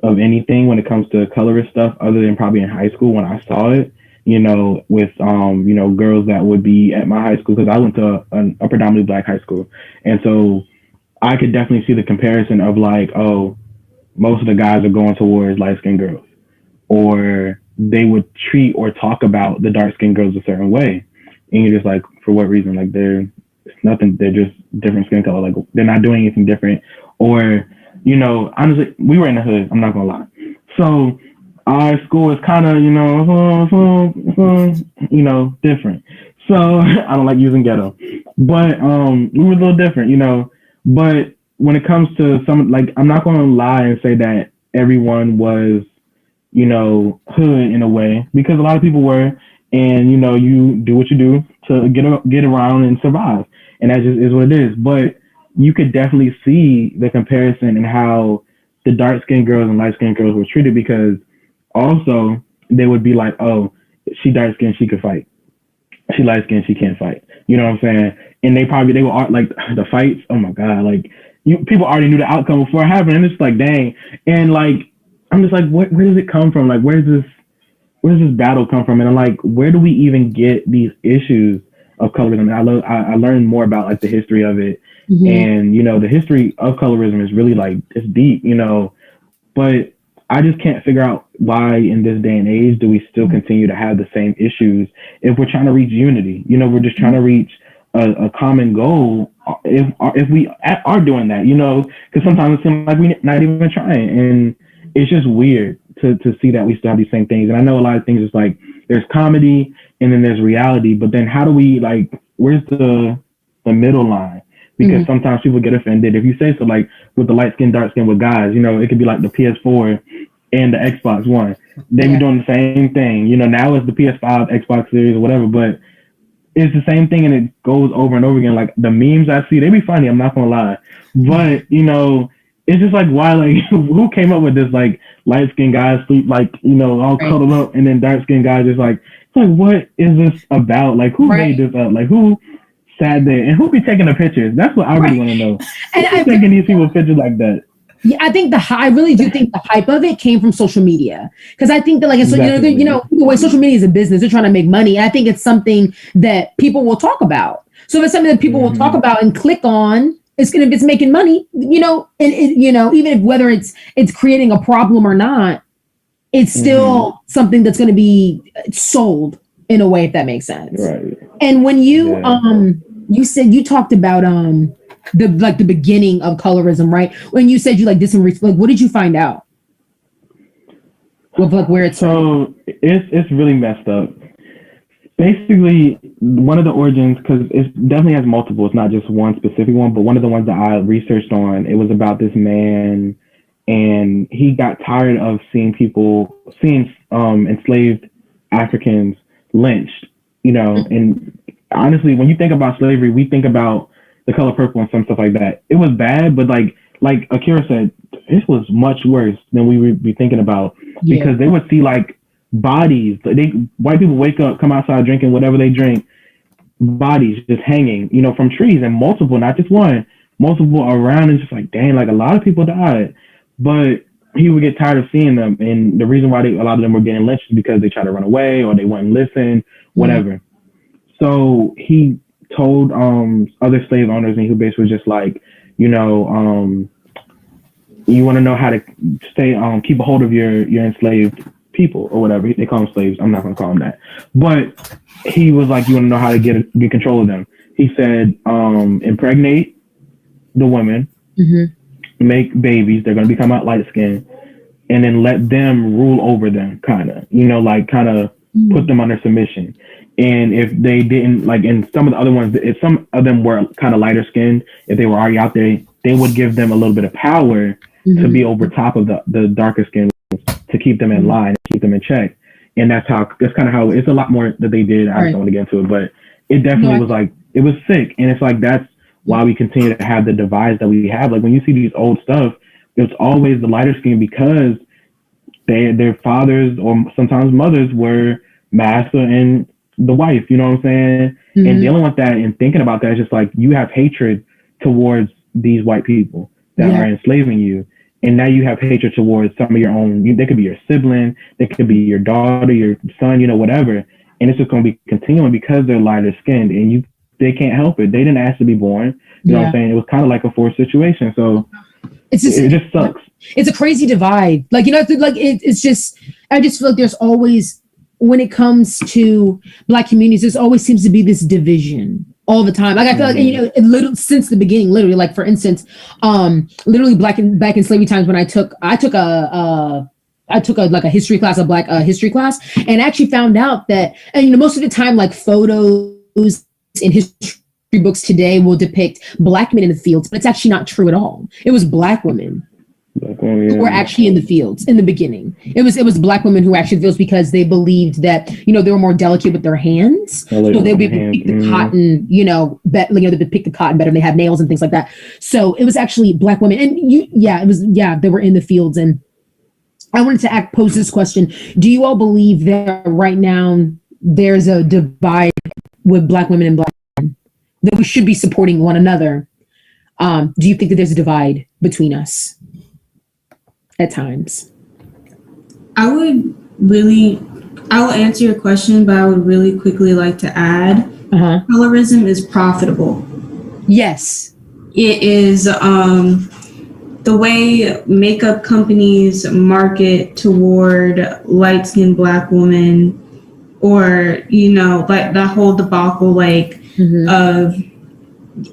[SPEAKER 5] of anything when it comes to colorist stuff other than probably in high school when I saw it, with girls that would be at my high school because I went to a predominantly black high school. And so I could definitely see the comparison of like, oh, most of the guys are going towards light skinned girls, or they would treat or talk about the dark skinned girls a certain way. And you're just like, for what reason? Like it's nothing, they're just different skin color. Like they're not doing anything different. Or, honestly, we were in the hood, I'm not gonna lie. So our school is kind of, different. So I don't like using ghetto, but we were a little different, But when it comes to some, like, I'm not gonna lie and say that everyone was, hood in a way, because a lot of people were, and you do what you do to get around and survive, and that just is what it is. But you could definitely see the comparison in how the dark skinned girls and light skinned girls were treated, because also they would be like, oh, she dark skinned, she could fight. She light skinned, she can't fight. You know what I'm saying? And they were like the fights. Oh my god, like people already knew the outcome before it happened, and it's like dang. And like I'm just like, where does it come from? Like where does this battle come from? And I'm like, where do we even get these issues of colorism? And I learned more about like the history of it, and the history of colorism is really like it's deep, but I just can't figure out why in this day and age do we still continue to have the same issues if we're trying to reach unity. We're just trying to reach a common goal. If we are doing that, because sometimes it seems like we're not even trying, and it's just weird to see that we still have these same things. And I know a lot of things is like there's comedy and then there's reality, but then how do we like where's the middle line? Because sometimes people get offended if you say so. Like with the light skin, dark skin with guys, it could be like the PS4 and the Xbox One. They be doing the same thing. Now it's the PS5, Xbox Series, or whatever. But it's the same thing, and it goes over and over again. Like the memes I see, they be funny. I'm not gonna lie, but it's just like why? Like who came up with this? Like light skin guys sleep like all cuddled up, and then dark skin guys just like it's like what is this about? Like who made this up? Like who? Sat there and who be taking the pictures? That's what I really want to know.
[SPEAKER 1] And
[SPEAKER 5] who's taking these people pictures like that?
[SPEAKER 1] Yeah, I really do think the hype of it came from social media, because I think that like so the way social media is a business, they're trying to make money. I think it's something that people will talk about. So if it's something that people will talk about and click on, it's making money, and even if whether it's creating a problem or not, it's still something that's going to be sold in a way, if that makes sense.
[SPEAKER 5] Right.
[SPEAKER 1] And when you you said you talked about the beginning of colorism, right? When you said you like did some like what did you find out? With like where it's
[SPEAKER 5] so it's really messed up. Basically, one of the origins, because it definitely has multiple. It's not just one specific one, but one of the ones that I researched on, it was about this man, and he got tired of seeing enslaved Africans lynched, and honestly, when you think about slavery, we think about the color purple and some stuff like that. It was bad, but like Akira said, this was much worse than we would be thinking about, because they would see like bodies. White people wake up, come outside drinking whatever they drink, bodies just hanging, from trees, and multiple, not just one, multiple around, and just like, dang, like a lot of people died. But he would get tired of seeing them, and the reason why a lot of them were getting lynched is because they tried to run away or they wouldn't listen, whatever. So he told other slave owners, and he basically was just like, you want to know how to stay keep a hold of your enslaved people or whatever. They call them slaves. I'm not gonna call them that. But he was like, you want to know how to get control of them? He said, impregnate the women, make babies. They're gonna become out light skinned, and then let them rule over them, kind of, like kind of put them under submission. And if they didn't, like, and some of the other ones, if some of them were kind of lighter skinned, if they were already out there, they would give them a little bit of power to be over top of the darker skin, to keep them in line, keep them in check. And that's kind of how it's a lot more that they did. I just don't want to get into it, but it definitely was like, it was sick. And it's like, that's why we continue to have the divides that we have. Like when you see these old stuff, it's always the lighter skin because their fathers or sometimes mothers were master and the wife, you know what I'm saying? And dealing with that and thinking about that is just like, you have hatred towards these white people that are enslaving you. And now you have hatred towards some of your own, they could be your sibling, they could be your daughter, your son, whatever. And it's just going to be continuing because they're lighter skinned and they can't help it. They didn't ask to be born. You know what I'm saying? It was kind of like a forced situation. So it just sucks.
[SPEAKER 1] It's a crazy divide. Like, it's just, I just feel like there's always, when it comes to Black communities, there always seems to be this division all the time. Like I feel like, since the beginning, literally, like for instance, literally back in slavery times when I took a history class, a Black history class, and actually found out that, and most of the time, like photos in history books today will depict Black men in the fields, but it's actually not true at all. It was Black women who were actually in the fields in the beginning. It was Black women who actually fields because they believed that they were more delicate with their hands, so they would pick the cotton, they pick the cotton better. They have nails and things like that. So it was actually Black women, and they were in the fields. And I wanted to pose this question: do you all believe that right now there's a divide with Black women and Black men, that we should be supporting one another? Do you think that there's a divide between us at times?
[SPEAKER 6] I will answer your question, but I would really quickly like to add, colorism is profitable.
[SPEAKER 1] Yes.
[SPEAKER 6] It is the way makeup companies market toward light-skinned Black women, or, like that whole debacle, of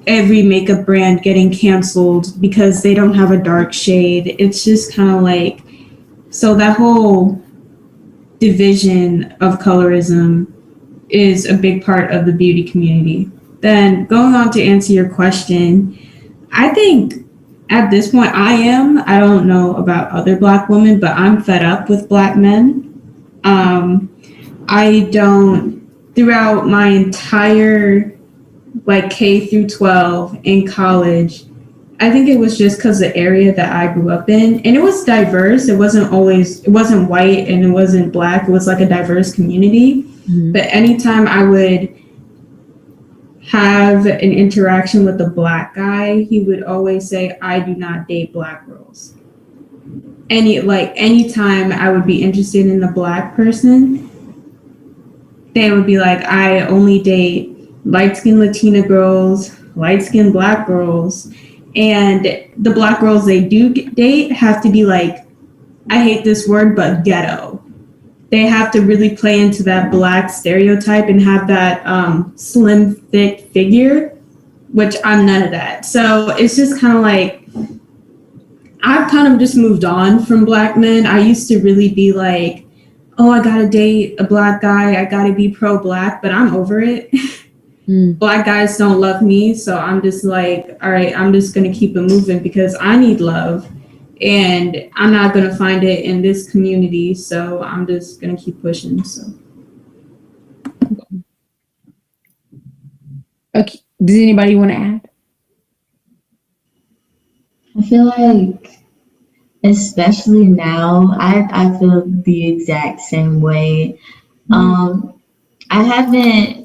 [SPEAKER 6] every makeup brand getting canceled because they don't have a dark shade. It's just kind of like, so that whole division of colorism is a big part of the beauty community. Then going on to answer your question, I think at this point I don't know about other Black women, but I'm fed up with Black men. Throughout my entire K through 12 in college, I think it was just because the area that I grew up in, and it was diverse. It wasn't white and it wasn't Black. It was like a diverse community. But anytime I would have an interaction with a Black guy, he would always say, "I do not date Black girls." Anytime I would be interested in a Black person, they would be like, "I only date light-skinned Latina girls, light-skinned Black girls." And the Black girls they do date have to be like, I hate this word, but ghetto. They have to really play into that Black stereotype and have that slim, thick figure, which I'm none of that. So it's just kind of like, I've kind of just moved on from Black men. I used to really be like, oh, I gotta date a Black guy, I gotta be pro-Black, but I'm over it. Black guys don't love me, so I'm just like, all right, I'm just gonna keep it moving because I need love, and I'm not gonna find it in this community, so I'm just gonna keep pushing. So,
[SPEAKER 1] okay, does anybody want to add?
[SPEAKER 2] I feel like, especially now, I feel the exact same way. I haven't,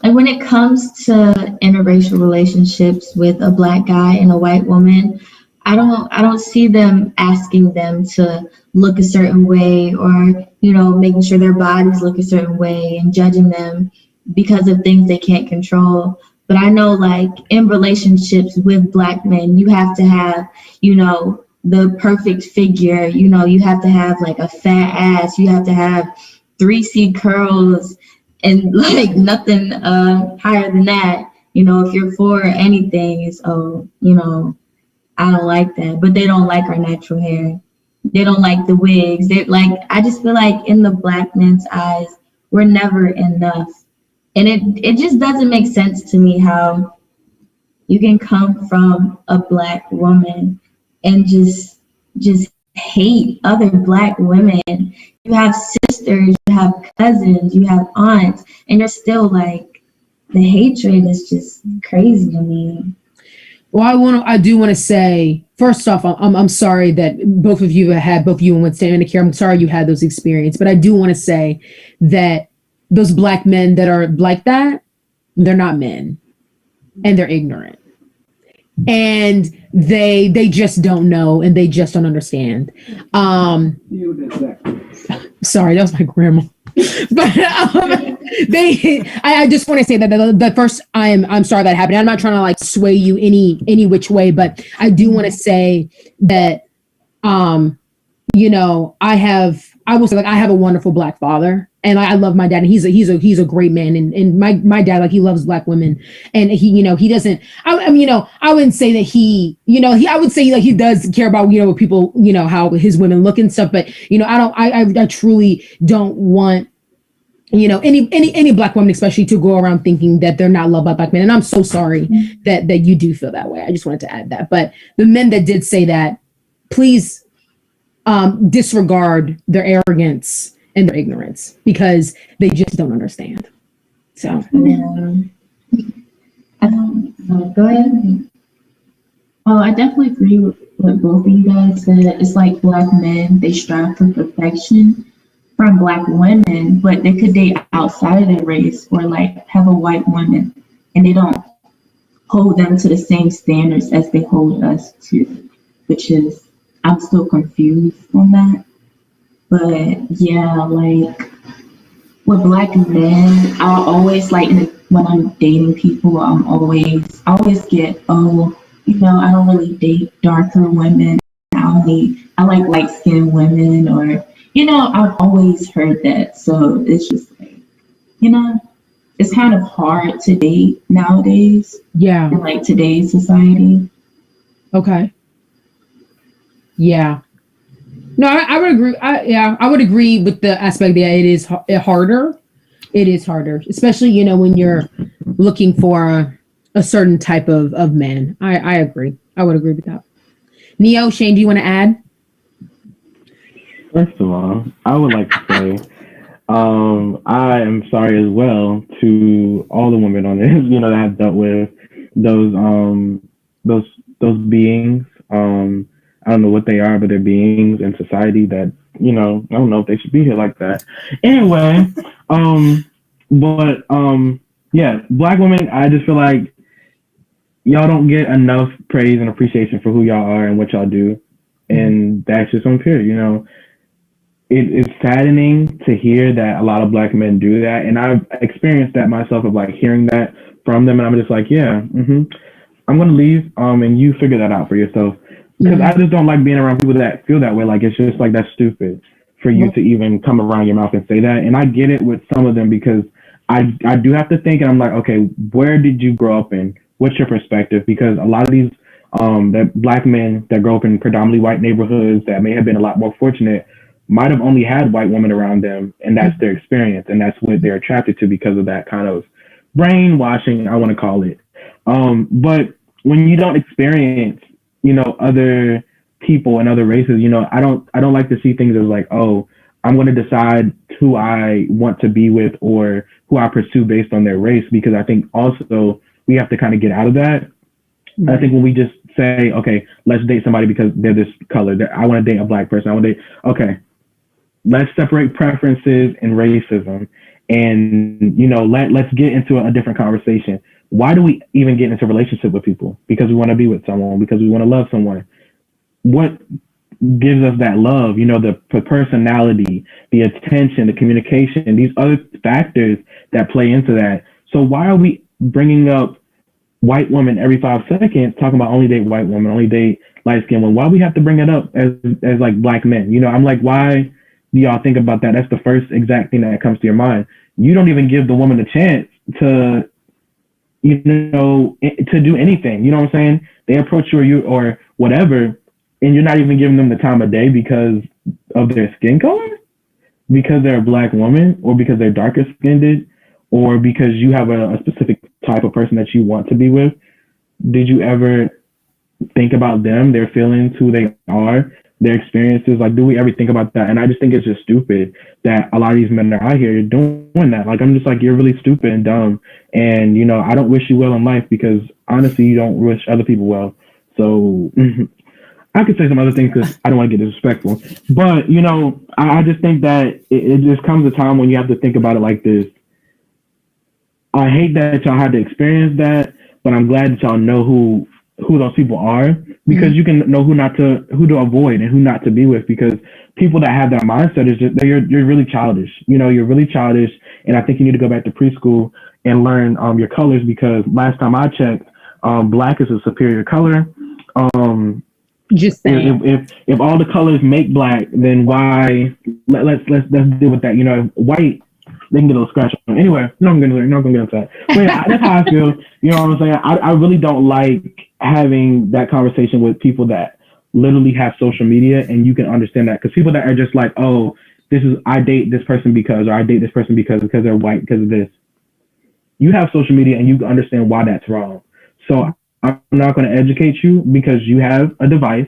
[SPEAKER 2] like, when it comes to interracial relationships with a Black guy and a white woman, I don't see them asking them to look a certain way, or making sure their bodies look a certain way and judging them because of things they can't control. But I know, like, in relationships with Black men, you have to have the perfect figure. You know, you have to have like a fat ass. You have to have 3C curls and like nothing higher than that. You know, if you're for anything, it's you know, I don't like that. But they don't like our natural hair. They don't like the wigs. They like I just feel like in the black man's eyes, we're never enough. And it just doesn't make sense to me how you can come from a black woman and just hate other black women. You have sisters, you have cousins, you have aunts, and you're still like the hatred is just crazy to me.
[SPEAKER 1] Well, I do want to say, first off, I'm sorry that both of you and Winston and Akira, I'm sorry you had those experiences, but I do want to say that those black men that are like that, they're not men, and they're ignorant, and they just don't know, and they just don't understand. Sorry, that was my grandma. But I just want to say that the first I'm sorry that happened. I'm not trying to like sway you any which way, but I do want to say that you know, I will say like I have a wonderful black father, and I love my dad, and he's a great man, and my dad, like, he loves black women, and he, you know, he doesn't, I mean, you know, I wouldn't say that I would say like he does care about, you know, people, you know, how his women look and stuff, but you know, I truly don't want, you know, any black woman especially to go around thinking that they're not loved by black men, and I'm so sorry that you do feel that way. I just wanted to add that. But the men that did say that, please disregard their arrogance and their ignorance, because they just don't understand. So
[SPEAKER 2] Go ahead.
[SPEAKER 4] Oh, I definitely agree with what both of you guys said. It's like black men, they strive for perfection from black women, but they could date outside of their race or like have a white woman, and they don't hold them to the same standards as they hold us to, which is, I'm still confused on that. But yeah, like with black men, I'll always like when I'm dating people, I always get, oh, you know, I don't really date darker women. I like light skinned women, or, you know, I've always heard that. So it's just like, you know, it's kind of hard to date nowadays.
[SPEAKER 1] yeah,
[SPEAKER 4] In like today's society.
[SPEAKER 1] okay, yeah. No, I would agree. I would agree with the aspect that it is harder. It is harder, especially, you know, when you're looking for a certain type of man. I agree. I would agree with that. Neo, Shane, do you want to add?
[SPEAKER 5] First of all, I would like to say I am sorry as well to all the women on this, you know, that have dealt with those those those beings. I don't know what they are, but they're beings in society that, you know, I don't know if they should be here like that. Anyway, but yeah, black women, I just feel like y'all don't get enough praise and appreciation for who y'all are and what y'all do. And that's just unfair, you know. It's saddening to hear that a lot of black men do that. And I've experienced that myself, of like hearing that from them. And I'm just like, yeah, I'm going to leave. And you figure that out for yourself. Because I just don't like being around people that feel that way. Like, it's just like, that's stupid for you to even come around your mouth and say that. And I get it with some of them, because I do have to think, and I'm like, okay, where did you grow up in? What's your perspective? Because a lot of these that black men that grow up in predominantly white neighborhoods that may have been a lot more fortunate might have only had white women around them, and that's their experience, and that's what they're attracted to because of that kind of brainwashing, I want to call it. But when you don't experience, you know, other people and other races, you know, I don't like to see things as like, oh, I'm going to decide who I want to be with or who I pursue based on their race, because I think also we have to kind of get out of that. I think when we just say, okay, let's date somebody because they're this color, I want to date a black person, I want to date, okay, let's separate preferences and racism, and, you know, let's get into a different conversation. Why do we even get into a relationship with people? Because we want to be with someone, because we want to love someone. What gives us that love? You know, the personality, the attention, the communication, these other factors that play into that. So why are we bringing up white women every 5 seconds, talking about only date white women, only date light skinned women. Why we have to bring it up as like black men? I'm like, why do y'all think about that? That's the first exact thing that comes to your mind. You don't even give the woman a chance to to do anything. You know what I'm saying? They approach you or whatever, and you're not even giving them the time of day because of their skin color, because they're a black woman, or because they're darker skinned, or because you have a specific type of person that you want to be with. Did you ever think about them, their feelings, who they are, their experiences? Like, do we ever think about that? And I just think it's just stupid that a lot of these men are out here doing that. Like, I'm just like, you're really stupid and dumb. And, I don't wish you well in life because honestly, you don't wish other people well. So I could say some other things because I don't want to get disrespectful. But, I just think that it just comes a time when you have to think about it like this. I hate that y'all had to experience that, but I'm glad that y'all know who those people are, because you can know who to avoid and who not to be with, because people that have that mindset is just you're really childish. You're really childish, and I think you need to go back to preschool and learn your colors, because last time I checked, black is a superior color.
[SPEAKER 1] Just saying.
[SPEAKER 5] If all the colors make black, then why let's deal with that. White, they can get a little scratch on. Anyway, not gonna get into that. But yeah, that's how I feel. You know what I'm saying? I really don't like having that conversation with people that literally have social media, and you can understand that, because people that are just like, oh, I date this person because, or I date this person because they're white, because of this. You have social media and you can understand why that's wrong. So I'm not going to educate you because you have a device,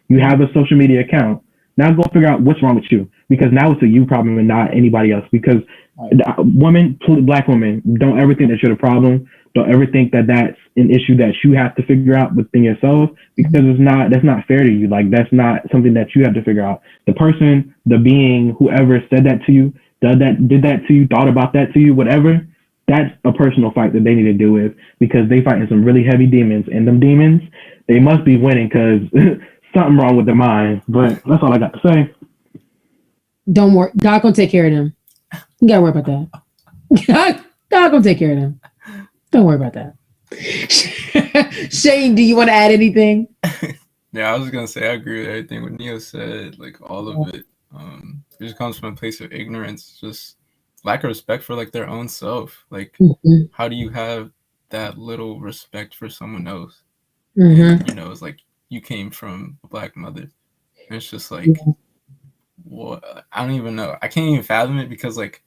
[SPEAKER 5] you have a social media account. Now go figure out what's wrong with you, because now it's a you problem and not anybody else. Because black women, don't ever think that you're the problem. Don't ever think that that's an issue that you have to figure out within yourself, because that's not fair to you. Like, that's not something that you have to figure out. The person, the being, whoever said that to you, did that to you, thought about that to you, whatever, that's a personal fight that they need to deal with, because they fighting some really heavy demons, and them demons, they must be winning because something wrong with their mind. But that's all I got to say.
[SPEAKER 1] Don't worry, God gonna take care of them. You gotta worry about that. God gonna take care of them. Don't worry about that. Shane, do you want to add anything?
[SPEAKER 3] Yeah, I was gonna say I agree with everything what Neo said. Like, all of it. It just comes from a place of ignorance, just lack of respect for like their own self. Like, how do you have that little respect for someone else? And, it's like you came from a black mother. And it's just like, what? I don't even know. I can't even fathom it, because like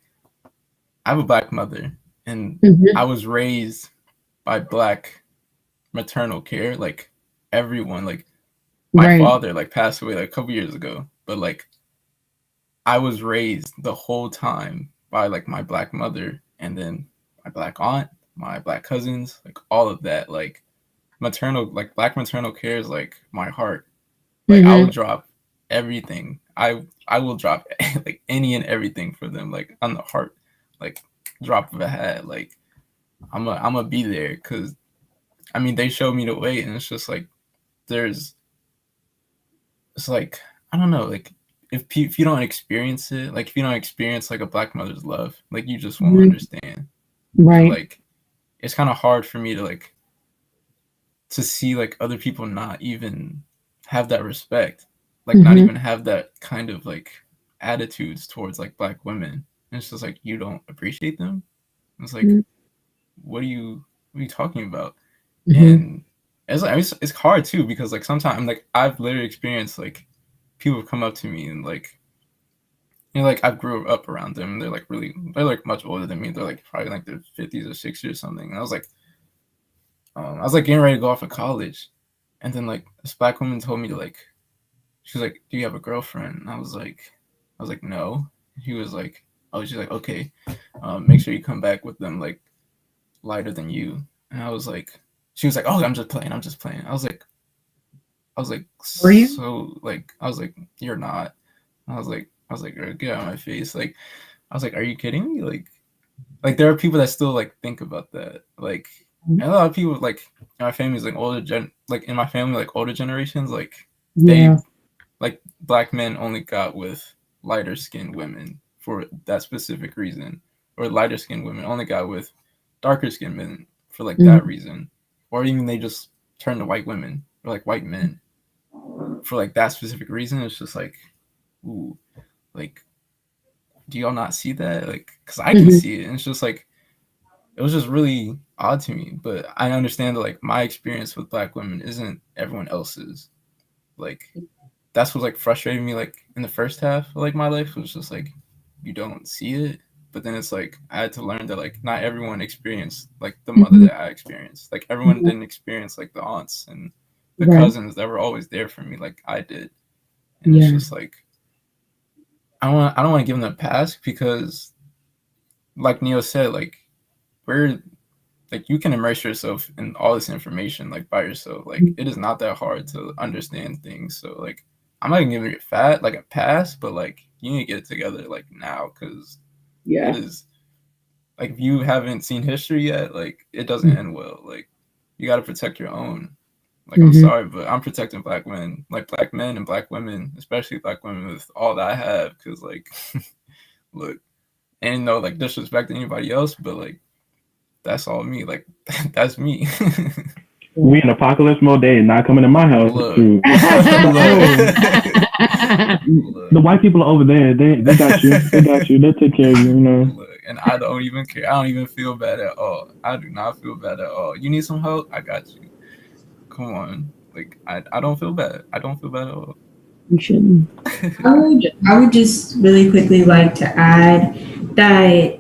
[SPEAKER 3] I have a black mother, and I was raised by black maternal care. Like, everyone, like my father like passed away like a couple years ago, but like I was raised the whole time by like my black mother, and then my black aunt, my black cousins, like all of that. Like, black maternal care is like my heart. Like, I will drop everything. I will drop like any and everything for them, like on the heart, like drop of a hat. Like, I'm gonna be there, because I mean, they showed me the way, and it's just like it's like, I don't know, like if you don't experience it, like if you don't experience like a black mother's love, like you just won't understand.
[SPEAKER 1] Right.
[SPEAKER 3] So, like, it's kind of hard for me to see like other people not even have that respect, like not even have that kind of like attitudes towards like black women. And it's just like, you don't appreciate them. It's like, what are you talking about? And it's like, it's hard too, because like sometimes like I've literally experienced like people come up to me and like, like I grew up around them, and they're like much older than me. They're like probably like their 50s or 60s or something. And I was like getting ready to go off of college, and then like this black woman told me to like, she was like, "Do you have a girlfriend?" And I was like, "No." He was like, "Oh," she's like, "Okay, make sure you come back with them like lighter than you." And I was like, she was like, "Oh, I'm just playing. I was like,
[SPEAKER 1] Were you?
[SPEAKER 3] so like, I was like, "You're not." I was like, "Get out of my face!" Like, I was like, "Are you kidding me?" Like there are people that still like think about that. Like, and a lot of people like in my family is like in my family, like older generations, like they like black men only got with lighter skinned women for that specific reason, or lighter skinned women only got with darker skinned men for like that reason, or even they just turn to white women or like white men. for like that specific reason, it's just like, ooh, like, do y'all not see that? Like, because I can see it, and it's just like, it was just really odd to me. But I understand that like my experience with Black women isn't everyone else's. Like, that's what like frustrated me like in the first half of like my life, was just like, you don't see it. But then it's like I had to learn that like not everyone experienced like the mother that I experienced. Like everyone didn't experience like the aunts and the cousins that were always there for me like I did. And it's just like, I don't want to give them a pass, because like Neo said, like, we're like, you can immerse yourself in all this information like by yourself. Like it is not that hard to understand things. So like, I'm not gonna give you a pass, but like you need to get it together like now, because it is like, if you haven't seen history yet, like it doesn't end well. Like you got to protect your own. Like I'm sorry, but I'm protecting Black men, like Black men and Black women, especially Black women, with all that I have. Because like, look, ain't no like disrespect to anybody else, but like, that's all me. Like that's me.
[SPEAKER 5] We in apocalypse mode. They not coming to my house.
[SPEAKER 3] Look.
[SPEAKER 5] The white people are over there. They got you. They got you. They'll take care of you. You know.
[SPEAKER 3] Look, and I don't even care. I don't even feel bad at all. I do not feel bad at all. You need some help? I got you. Come on. Like I don't feel bad. I don't feel bad at all.
[SPEAKER 1] You shouldn't.
[SPEAKER 6] I would just really quickly like to add that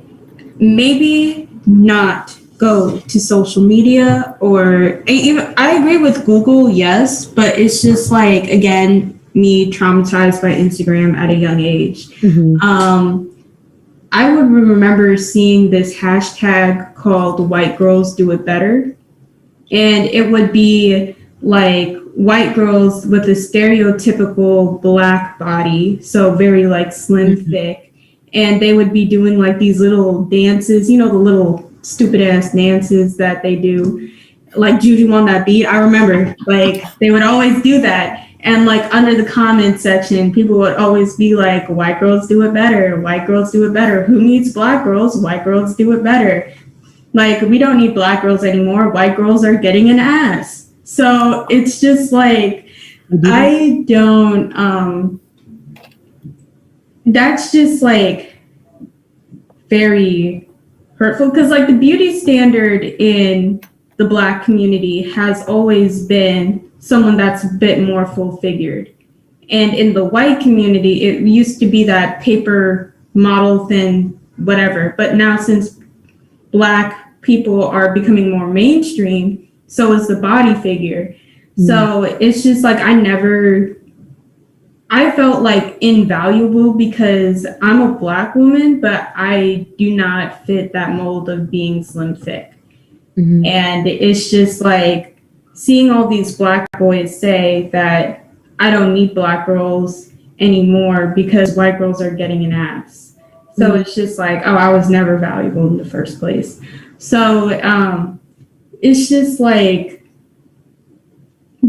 [SPEAKER 6] maybe not go to social media, or even, I agree with Google, yes, but it's just like, again, me traumatized by Instagram at a young age. I would remember seeing this hashtag called "White Girls Do It Better," and it would be like white girls with a stereotypical Black body, so very like slim, thick, and they would be doing like these little dances, you know, the little stupid ass dances that they do, like Juju on that beat. I remember like they would always do that, and like under the comment section, people would always be like, "White girls do it better. White girls do it better. Who needs Black girls? White girls do it better." Like, we don't need Black girls anymore. White girls are getting an ass. So it's just like, I don't, that's just like very hurtful, because like the beauty standard in the Black community has always been someone that's a bit more full figured. And in the white community, it used to be that paper model thin, whatever. But now, since Black people are becoming more mainstream, so is the body figure. So it's just like, I felt like invaluable because I'm a Black woman, but I do not fit that mold of being slim thick. And it's just like seeing all these Black boys say that I don't need Black girls anymore because white girls are getting an ass. So it's just like, oh, I was never valuable in the first place. So it's just like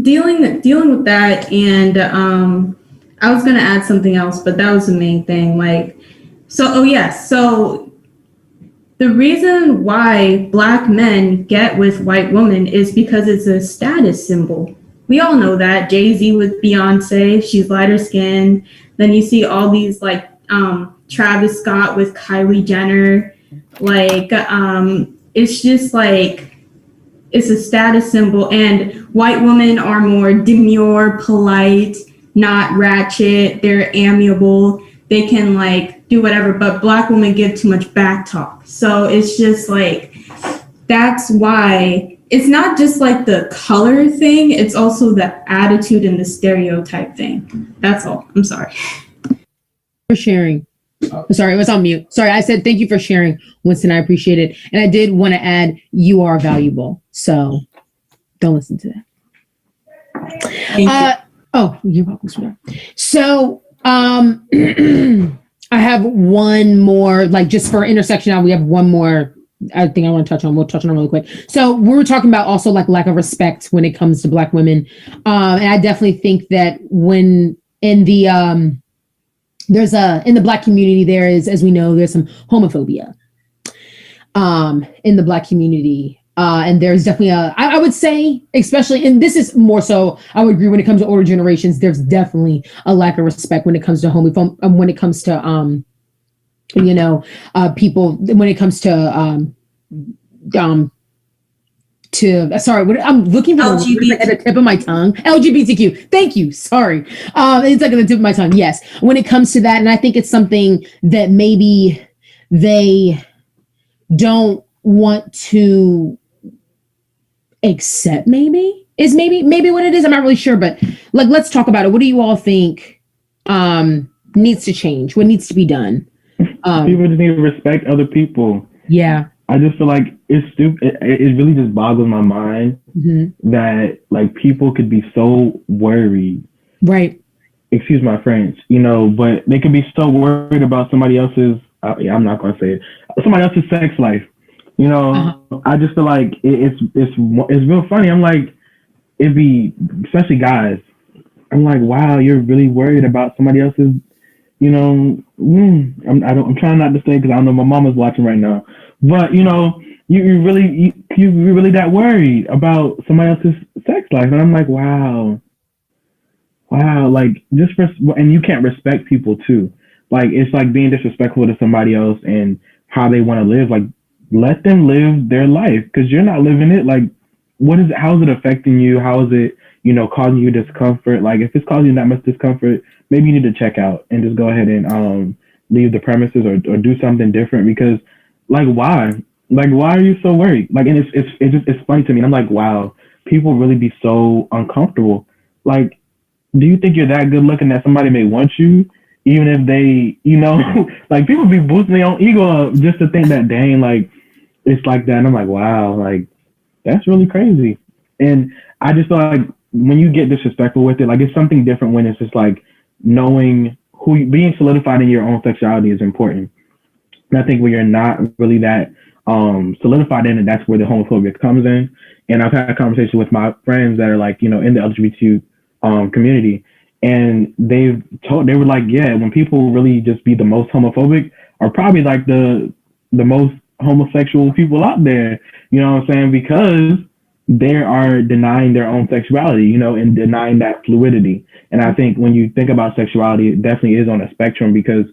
[SPEAKER 6] dealing with that. And I was gonna add something else, but that was the main thing. Like, so the reason why Black men get with white women is because it's a status symbol. We all know that. Jay-Z with Beyonce, she's lighter skinned. Then you see all these like Travis Scott with Kylie Jenner. Like, it's just like, it's a status symbol, and white women are more demure, polite, not ratchet. They're amiable. They can like do whatever, but Black women give too much back talk. So it's just like, that's why it's not just like the color thing, it's also the attitude and the stereotype thing. That's all. I'm sorry.
[SPEAKER 1] For sharing. Sorry, it was on mute. Sorry, I said thank you for sharing, Winston. I appreciate it. And I did want to add, you are valuable. So don't listen to that. Oh, you're welcome, sweetheart. So I have one more, like just for intersectionality, we have one more I think I want to touch on. We'll touch on it really quick. So we were talking about also like lack of respect when it comes to Black women. And I definitely think that when in the in the Black community, there is, as we know, there's some homophobia in the Black community. And there's definitely I would say, especially, and this is more so, I would agree when it comes to older generations, there's definitely a lack of respect when it comes to homophone, when it comes to, people, when it comes to sorry, I'm looking for
[SPEAKER 6] LGBT.
[SPEAKER 1] at the tip of my tongue. LGBTQ. Thank you. Sorry. It's like at the tip of my tongue. Yes. When it comes to that, and I think it's something that maybe they don't want to accept, maybe what it is. I'm not really sure, but like, let's talk about it. What do you all think needs to change? What needs to be done?
[SPEAKER 5] People just need to respect other people.
[SPEAKER 1] Yeah.
[SPEAKER 5] I just feel like it's stupid. It really just boggles my mind that like people could be so worried.
[SPEAKER 1] Right.
[SPEAKER 5] Excuse my French, but they could be so worried about somebody else's. I'm not gonna say it. Somebody else's sex life. I just feel like it's real funny. I'm like, it'd be, especially guys. I'm like, wow, you're really worried about somebody else's. I'm trying not to say because I don't know my mama's watching right now. But you're really that worried about somebody else's sex life, and I'm like, wow, like and you can't respect people too. Like it's like being disrespectful to somebody else and how they want to live. Like let them live their life because you're not living it. Like how is it affecting you? How is it causing you discomfort? Like if it's causing you that much discomfort, maybe you need to check out and just go ahead and leave the premises or do something different because. Like why? Like why are you so worried? Like and it's funny to me. I'm like, wow, people really be so uncomfortable. Like, do you think you're that good looking that somebody may want you, even if they, like people be boosting their own ego up just to think that dang, like it's like that. And I'm like, wow, like that's really crazy. And I just feel like when you get disrespectful with it, like it's something different when it's just like knowing being solidified in your own sexuality is important. And I think when you're not really that solidified in it, that's where the homophobia comes in. And I've had a conversation with my friends that are like, in the LGBT community, and they were like, yeah, when people really just be the most homophobic are probably like the most homosexual people out there. You know what I'm saying? Because they are denying their own sexuality, and denying that fluidity. And I think when you think about sexuality, it definitely is on a spectrum because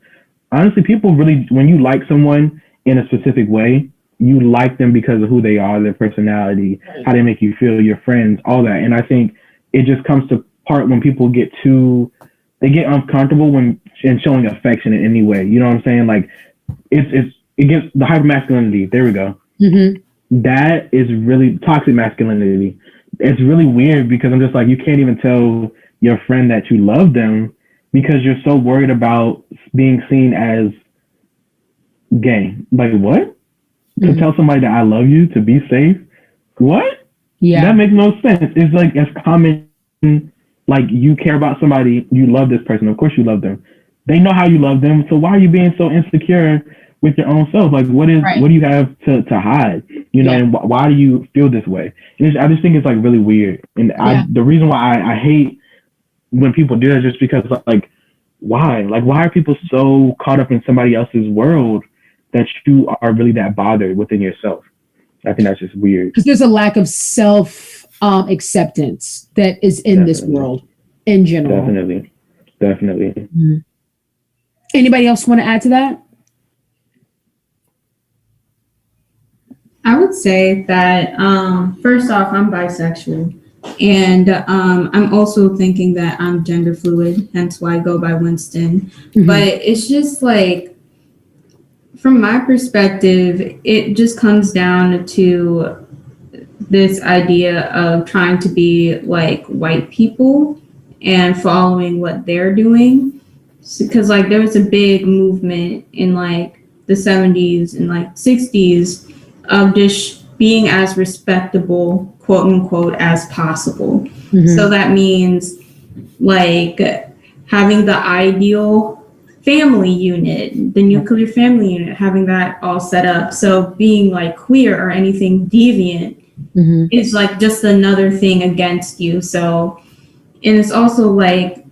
[SPEAKER 5] honestly, people really, when you like someone in a specific way, you like them because of who they are, their personality, how they make you feel, your friends, all that. And I think it just comes to part when people get uncomfortable when showing affection in any way. You know what I'm saying? Like it gets the hypermasculinity. There we go. Mm-hmm. That is really toxic masculinity. It's really weird because I'm just like, you can't even tell your friend that you love them because you're so worried about being seen as gay. Like what? Mm-hmm. To tell somebody that I love you to be safe? What? Yeah. That makes no sense. It's like as common, like you care about somebody, you love this person. Of course you love them. They know how you love them. So why are you being so insecure with your own self? Like what do you have to hide? And why do you feel this way? And I just think it's like really weird. And the reason why I hate when people do that is just because like, why? Like, why are people so caught up in somebody else's world that you are really that bothered within yourself? I think that's just weird.
[SPEAKER 1] Because there's a lack of self acceptance that is in this world in general.
[SPEAKER 5] Definitely.
[SPEAKER 1] Mm-hmm. Anybody else want to add to that?
[SPEAKER 6] I would say that first off, I'm bisexual. And I'm also thinking that I'm gender fluid, hence why I go by Winston. Mm-hmm. But it's just like, from my perspective, it just comes down to this idea of trying to be like white people and following what they're doing. Because like there was a big movement in like the 70s and like 60s of just being as respectable, quote unquote, as possible. Mm-hmm. So that means like having the ideal family unit, the nuclear family unit, having that all set up. So being like queer or anything deviant mm-hmm. is like just another thing against you. So, and it's also like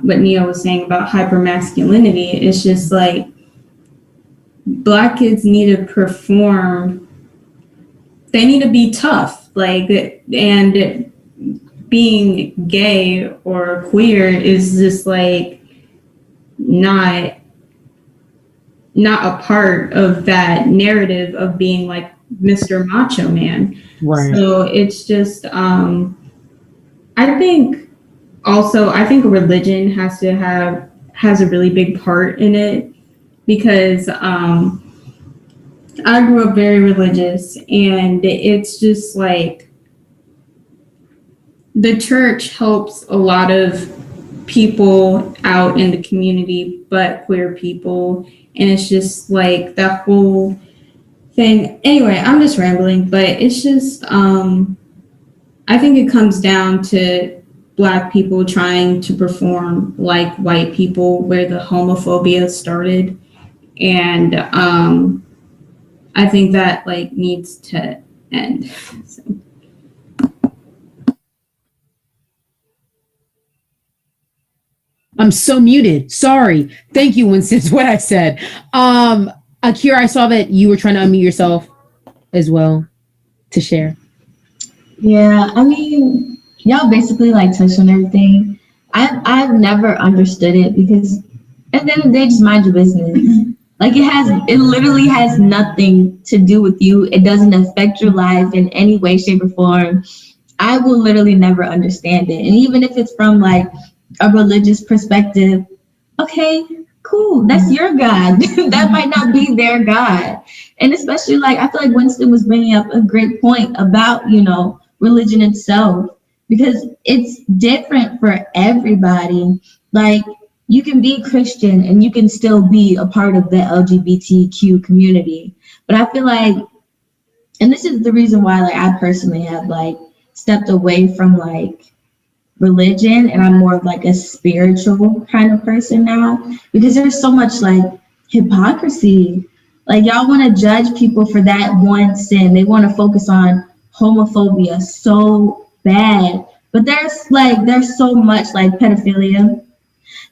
[SPEAKER 6] what Nia was saying about hypermasculinity. It's just like Black kids need to perform they need to be tough, like, and being gay or queer is just like not a part of that narrative of being like Mr. Macho Man.
[SPEAKER 1] Right.
[SPEAKER 6] So it's just I think religion has a really big part in it, because I grew up very religious, and it's just like the church helps a lot of people out in the community, but queer people. And it's just like that whole thing. Anyway, I'm just rambling, but it's just, I think it comes down to Black people trying to perform like white people, where the homophobia started. And I think that like needs to end. So.
[SPEAKER 1] I'm so muted. Sorry. Thank you, Winston, is what I said. Akira, I saw that you were trying to unmute yourself as well to share.
[SPEAKER 2] Yeah, I mean, y'all basically like touched on everything. I've never understood it, because at the end of the day, just mind your business. Like, it literally has nothing to do with you. It doesn't affect your life in any way, shape, or form. I will literally never understand it. And even if it's from like a religious perspective, okay, cool, that's your God. That might not be their God. And especially, like, I feel like Winston was bringing up a great point about, religion itself, because it's different for everybody. Like, you can be Christian and you can still be a part of the LGBTQ community. But I feel like, and this is the reason why, like, I personally have like stepped away from like religion, and I'm more of like a spiritual kind of person now, because there's so much like hypocrisy. Like, y'all want to judge people for that one sin. They want to focus on homophobia so bad, but there's so much like pedophilia.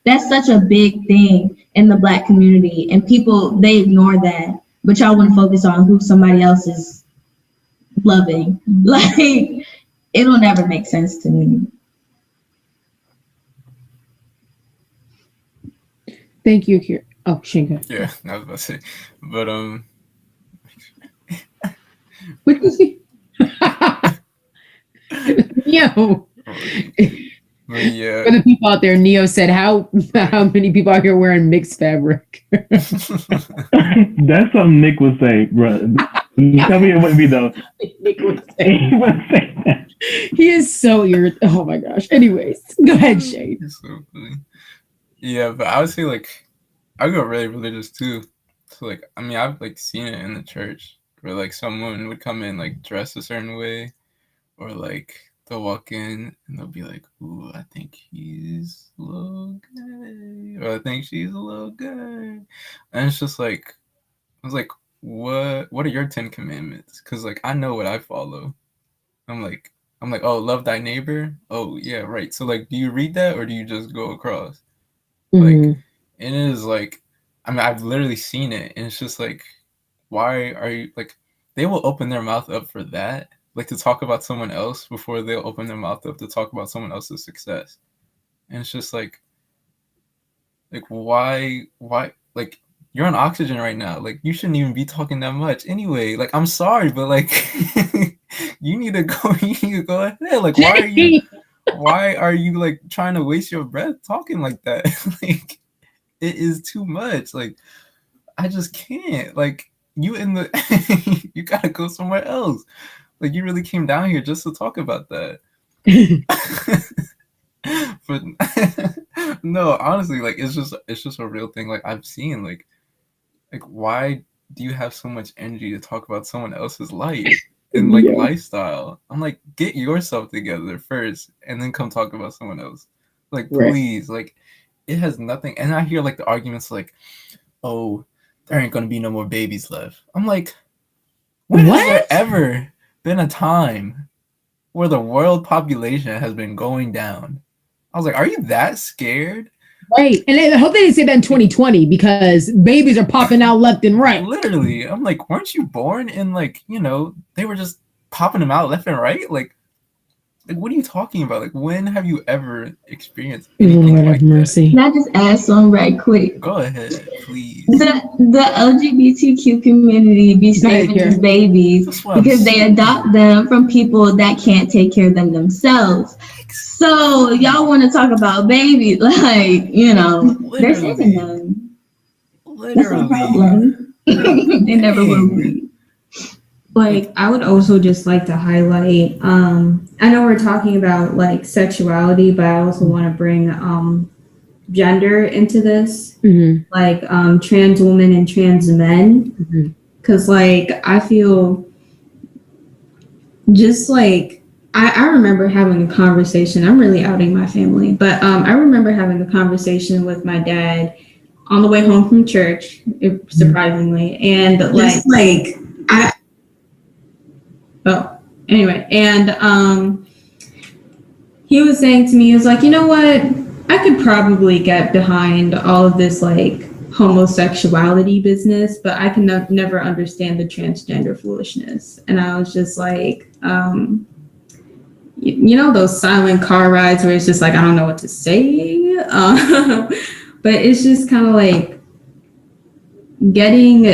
[SPEAKER 2] That's such a big thing in the Black community, and people, they ignore that, but y'all want to focus on who somebody else is loving. Like, it'll never make sense to me.
[SPEAKER 1] Thank you, Akira. Oh, Shinka.
[SPEAKER 3] Yeah, I was about to say, but
[SPEAKER 1] What did you? Neo.
[SPEAKER 3] But yeah.
[SPEAKER 1] For the people out there, Neo said, how many people out here wearing mixed fabric?
[SPEAKER 5] That's something Nick would say, bro. Tell me it wouldn't be though.
[SPEAKER 1] Nick would say.
[SPEAKER 5] He wouldn't say that.
[SPEAKER 1] He is so irritated. Oh my gosh. Anyways, go ahead, Shane.
[SPEAKER 3] It's so funny. Yeah, but I would say, like, I grew up really religious too. So, like, I mean, I've like seen it in the church where like someone would come in like dressed a certain way, or like they'll walk in and they'll be like, "Ooh, I think he's a little gay," or "I think she's a little gay," and it's just like, I was like, what are your 10 commandments? Because like I know what I follow. I'm like, oh, love thy neighbor. Oh yeah, right. So like, do you read that or do you just go across?
[SPEAKER 1] Mm-hmm.
[SPEAKER 3] Like, it is like, I mean, I've literally seen it, and it's just like, why are you like? They will open their mouth up for that, like to talk about someone else before they'll open their mouth up to talk about someone else's success, and it's just like why, like, you're on oxygen right now, like you shouldn't even be talking that much anyway. Like, I'm sorry, but like, you need to go ahead. Like, why are you like trying to waste your breath talking like that? Like, it is too much. Like, I just can't. Like, you you gotta go somewhere else. Like, you really came down here just to talk about that. But no, honestly, like, it's just a real thing. Like, I've seen like why do you have so much energy to talk about someone else's life and like lifestyle? I'm like, get yourself together first and then come talk about someone else. Like, please. Like, it has nothing. And I hear like the arguments like, oh, there ain't gonna be no more babies left. I'm like, when has there ever been a time where the world population has been going down? I was like, are you that scared?
[SPEAKER 1] Right. And I hope they didn't say that in 2020, because babies are popping out left and right.
[SPEAKER 3] Literally. I'm like, weren't you born in like, they were just popping them out left and right. Like what are you talking about? Like when have you ever experienced anything
[SPEAKER 1] Lord
[SPEAKER 3] like
[SPEAKER 1] have mercy.
[SPEAKER 2] Can I just add some right quick?
[SPEAKER 3] that? Go ahead, please.
[SPEAKER 2] The LGBTQ community be saving these babies because they adopt them from people that can't take care of them themselves. So y'all want to talk about babies, like, you know, they're saving them. That's no problem. They never will be.
[SPEAKER 6] Like, I would also just like to highlight, I know we're talking about like sexuality, but I also want to bring gender into this, like trans women and trans men, because like I feel just like I remember having a conversation. I'm really outing my family, but I remember having a conversation with my dad on the way home from church, surprisingly, and like I. Oh, anyway, and he was saying to me, he was like, you know what? I could probably get behind all of this like homosexuality business, but I can never understand the transgender foolishness. And I was just like, you know, those silent car rides where it's just like, I don't know what to say. But it's just kind of like getting,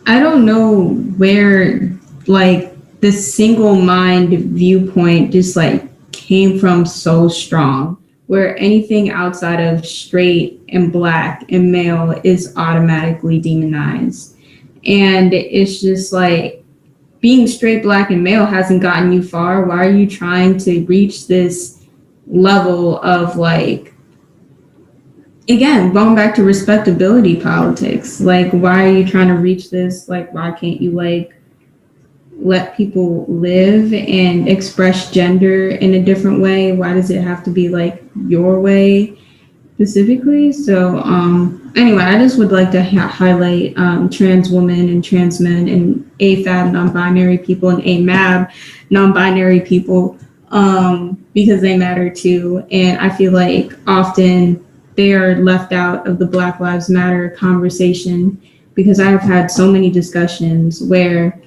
[SPEAKER 6] I don't know where like the single mind viewpoint just like came from so strong, where anything outside of straight and black and male is automatically demonized. And it's just like being straight, black, and male hasn't gotten you far. Why are you trying to reach this level of like, again, going back to respectability politics, like why are you trying to reach this? Like why can't you like let people live and express gender in a different way? Why does it have to be like your way specifically? So anyway, I just would like to highlight trans women and trans men and AFAB non-binary people and AMAB non-binary people because they matter too. And I feel like often they are left out of the Black Lives Matter conversation, because I have had so many discussions where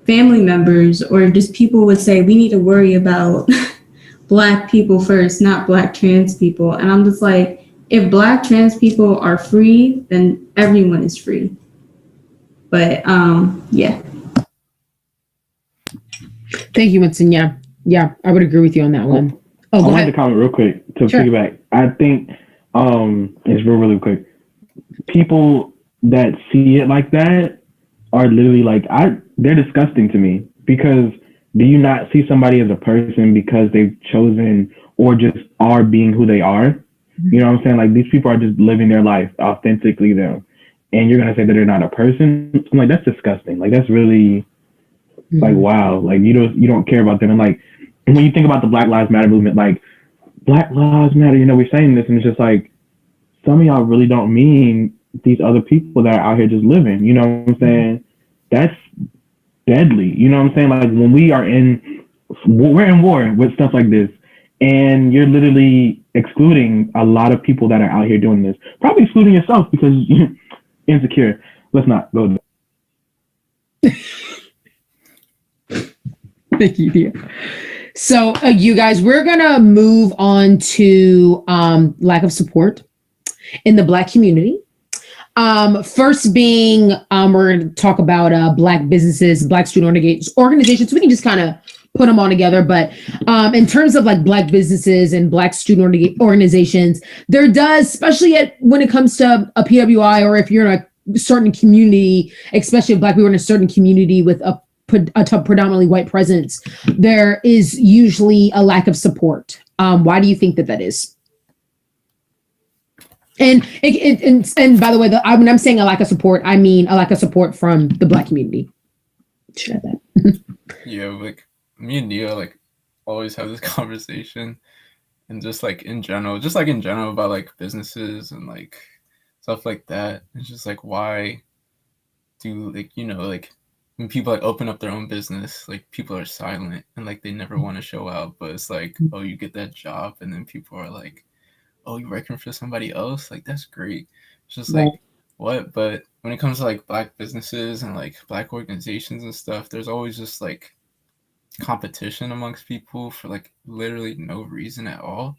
[SPEAKER 6] family members or just people would say, we need to worry about Black people first, not Black trans people. And I'm just like, if Black trans people are free, then everyone is free. But yeah.
[SPEAKER 1] Thank you, Winston. Yeah, I would agree with you on that one.
[SPEAKER 5] I wanted to comment real quick to piggyback. I think it's really quick. People that see it like that are literally like, they're disgusting to me, because do you not see somebody as a person because they've chosen or just are being who they are? You know what I'm saying? Like, these people are just living their life authentically them, and you're gonna say that they're not a person? I'm like, that's disgusting. Like, that's really like, wow. Like, you don't care about them. And like, when you think about the Black Lives Matter movement, like, Black Lives Matter, you know, we're saying this, and it's just like, some of y'all really don't mean these other people that are out here just living. You know what I'm saying? That's deadly. You know what I'm saying? Like, when we're in war with stuff like this, and you're literally excluding a lot of people that are out here doing this, probably excluding yourself because you're insecure. Let's not go there.
[SPEAKER 1] Thank you, dear. So you guys, we're gonna move on to lack of support in the Black community. First being, we're going to talk about Black businesses, Black student organizations. We can just kind of put them all together. But in terms of like Black businesses and Black student organizations, there does, especially when it comes to a PWI, or if you're in a certain community, especially if Black people are in a certain community with a predominantly white presence, there is usually a lack of support. Why do you think that is? And by the way, when I'm saying a lack of support, I mean a lack of support from the Black community. Should have that.
[SPEAKER 3] Yeah, like me and Nia like always have this conversation, and just like in general about like businesses and like stuff like that. It's just like, why do, like, you know, like when people like open up their own business, like people are silent and like they never want to show out, but it's like, oh, you get that job, and then people are like, oh, you're working for somebody else? Like, that's great. It's just like, what? But when it comes to like black businesses and like black organizations and stuff, there's always just like competition amongst people for like literally no reason at all.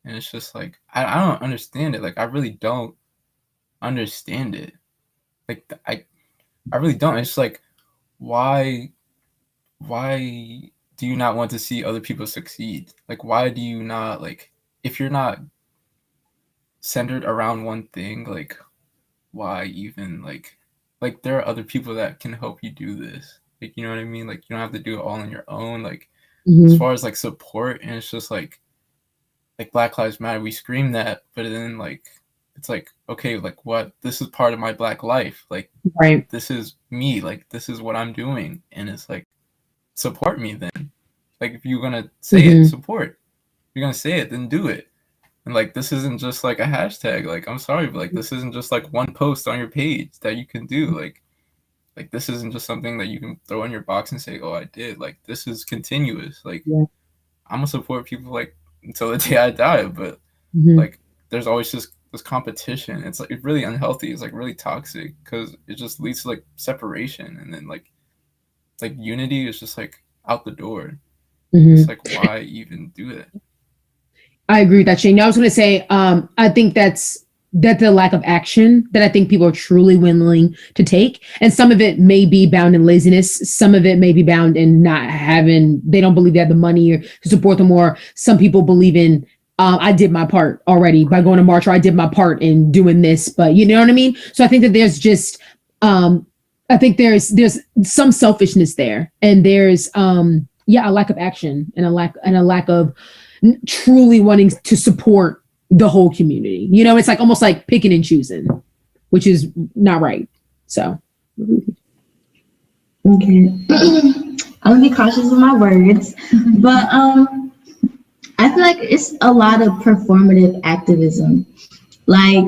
[SPEAKER 3] And it's just like I don't understand it. Like I really don't understand it. Like I really don't. It's like why do you not want to see other people succeed? Like why do you not, like, if you're not centered around one thing, like why even like there are other people that can help you do this. Like, you know what I mean? Like you don't have to do it all on your own. Like as far as like support, and it's just like Black Lives Matter, we scream that, but then like it's like, okay, like what? This is part of my black life. Like
[SPEAKER 1] Right.
[SPEAKER 3] this is me. Like this is what I'm doing, and it's like support me then. Like if you're gonna say it, support. If you're gonna say it, then do it. And like this isn't just like a hashtag. Like I'm sorry, but like this isn't just like one post on your page that you can do. Like this isn't just something that you can throw in your box and say, oh, I did. Like this is continuous. Like I'm gonna support people like until the day I die. But like there's always just this competition. It's like really unhealthy. It's like really toxic because it just leads to like separation, and then like unity is just like out the door. It's like why even do it?
[SPEAKER 1] I agree with that, Shane. I was going to say, I think that's the lack of action that I think people are truly willing to take. And some of it may be bound in laziness. Some of it may be bound in not having, they don't believe they have the money to support them. Or some people believe in, I did my part already by going to march, or I did my part in doing this, but you know what I mean? So I think that there's just, I think there's some selfishness there, and there's, a lack of action and a lack of truly wanting to support the whole community. You know, it's like almost like picking and choosing, which is not right. So,
[SPEAKER 2] okay, I'm gonna be cautious with my words, but I feel like it's a lot of performative activism, like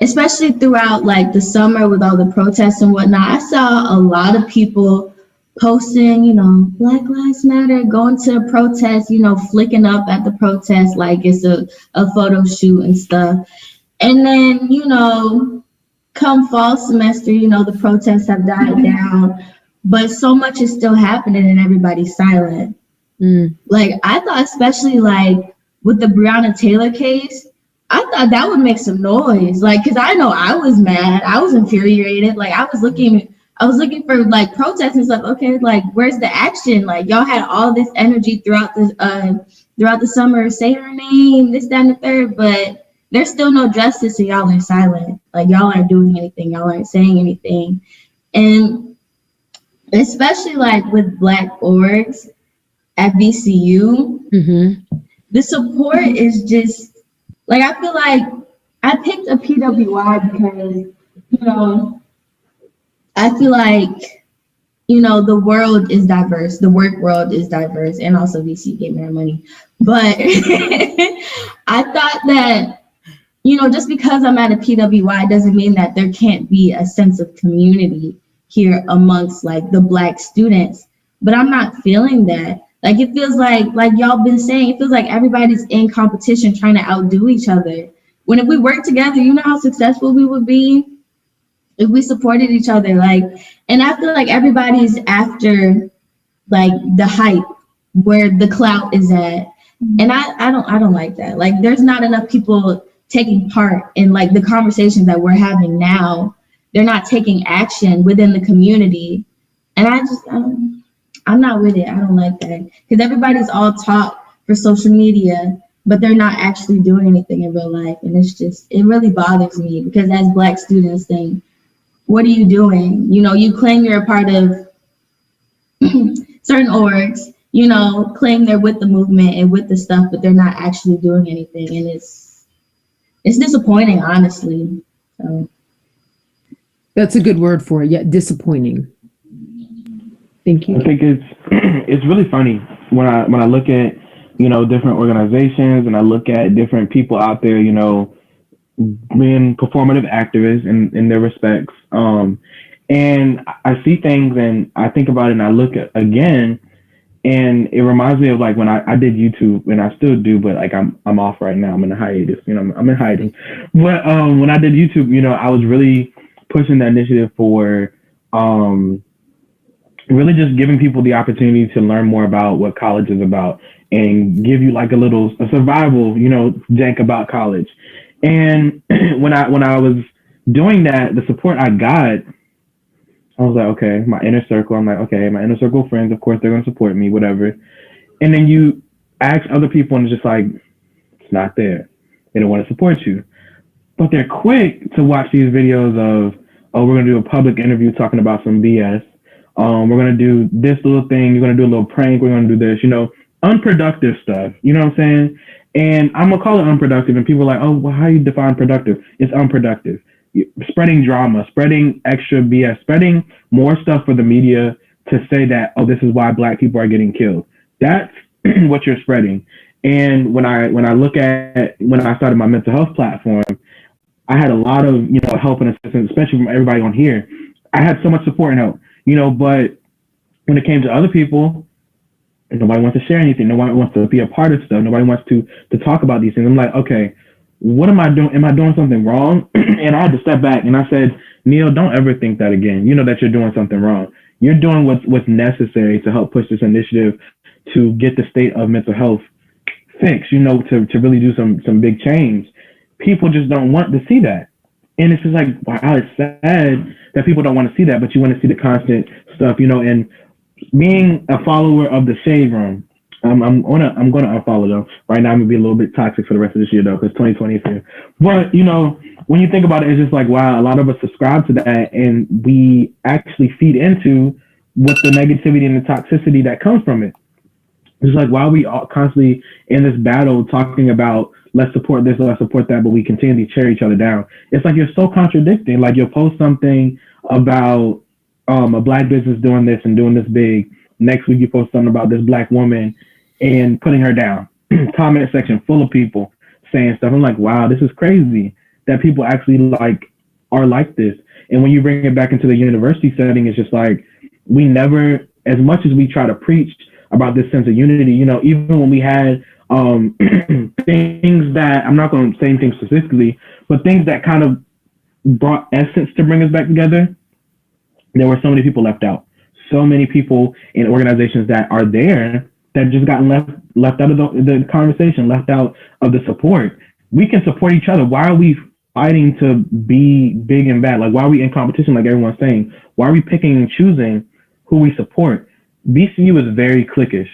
[SPEAKER 2] especially throughout like the summer with all the protests and whatnot. I saw a lot of people posting, you know, Black Lives Matter, going to a protest, you know, flicking up at the protest like it's a photo shoot and stuff. And then, you know, come fall semester, you know, the protests have died down, but so much is still happening and everybody's silent. Like I thought, especially like with the Breonna Taylor case, I thought that would make some noise. Like, cause I know I was mad, I was infuriated. Like I was looking for like protests and stuff. Okay, like where's the action? Like y'all had all this energy throughout the summer, say her name, this, that, and the third, but there's still no justice, and y'all are silent. Like y'all aren't doing anything, y'all aren't saying anything. And especially like with Black orgs at VCU, the support is just like, I feel like I picked a PWI because, you know, I feel like, you know, the world is diverse, the work world is diverse, and also VC gave me their money. But I thought that, you know, just because I'm at a PWI doesn't mean that there can't be a sense of community here amongst like the Black students. But I'm not feeling that. Like it feels like y'all been saying, it feels like everybody's in competition trying to outdo each other. When if we work together, you know how successful we would be if we supported each other. Like, and I feel like everybody's after like the hype where the clout is at. And I don't like that. Like there's not enough people taking part in like the conversations that we're having now. They're not taking action within the community. And I'm not with it. I don't like that. Because everybody's all talk for social media, but they're not actually doing anything in real life. And it's just, it really bothers me because as Black students think, what are you doing? You know, you claim you're a part of certain orgs, you know, claim they're with the movement and with the stuff, but they're not actually doing anything. And it's disappointing, honestly. So.
[SPEAKER 1] That's a good word for it. Yeah, disappointing. Thank you.
[SPEAKER 5] I think it's really funny when I look at, you know, different organizations, and I look at different people out there, you know, being performative activists in their respects. And I see things and I think about it and I look at again, and it reminds me of like when I did YouTube, and I still do, but like I'm off right now. I'm in a hiatus, you know, I'm in hiding. But when I did YouTube, you know, I was really pushing the initiative for really just giving people the opportunity to learn more about what college is about and give you like a survival, jank about college. And when I was doing that, the support I got, I was like, okay, my inner circle. I'm like, okay, my inner circle of friends, of course, they're gonna support me, whatever. And then you ask other people, and it's just like, it's not there. They don't want to support you, but they're quick to watch these videos of, oh, we're gonna do a public interview talking about some BS. We're gonna do this little thing. You're gonna do a little prank. We're gonna do this. Unproductive stuff. You know what I'm saying? And I'm gonna call it unproductive. And people are like, oh, well, how do you define productive? It's unproductive. Spreading drama, spreading extra BS, spreading more stuff for the media to say that, oh, this is why Black people are getting killed. That's what you're spreading. And when I look at when I started my mental health platform, I had a lot of help and assistance, especially from everybody on here. I had so much support and help, but when it came to other people, nobody wants to share anything. Nobody wants to be a part of stuff. Nobody wants to talk about these things. I'm like, okay, what am I doing? Am I doing something wrong? And I had to step back and I said, Neil, don't ever think that again. You know that you're doing something wrong. You're doing what's necessary to help push this initiative to get the state of mental health fixed, to really do some big change. People just don't want to see that. And it's just like, wow, it's sad that people don't want to see that, but you want to see the constant stuff, and being a follower of the Shade Room, I'm gonna unfollow them. Right now I'm gonna be a little bit toxic for the rest of this year though, because 2020 is here. But when you think about it, it's just like, wow, a lot of us subscribe to that and we actually feed into what the negativity and the toxicity that comes from it. It's like, why are we all constantly in this battle talking about let's support this, let's support that, but we continually tear each other down? It's like you're so contradicting. Like you'll post something about a Black business doing this and doing this big. Next week you post something about this Black woman and putting her down. Comment section full of people saying stuff. I'm like, wow, this is crazy that people actually are like this. And when you bring it back into the university setting, it's just like we never, as much as we try to preach about this sense of unity, even when we had things that, I'm not going to say anything specifically, but things that kind of brought essence to bring us back together, there were so many people left out. So many people in organizations that are there that just got left out of the conversation, left out of the support. We can support each other. Why are we fighting to be big and bad? Like, why are we in competition like everyone's saying? Why are we picking and choosing who we support? BCU is very cliquish.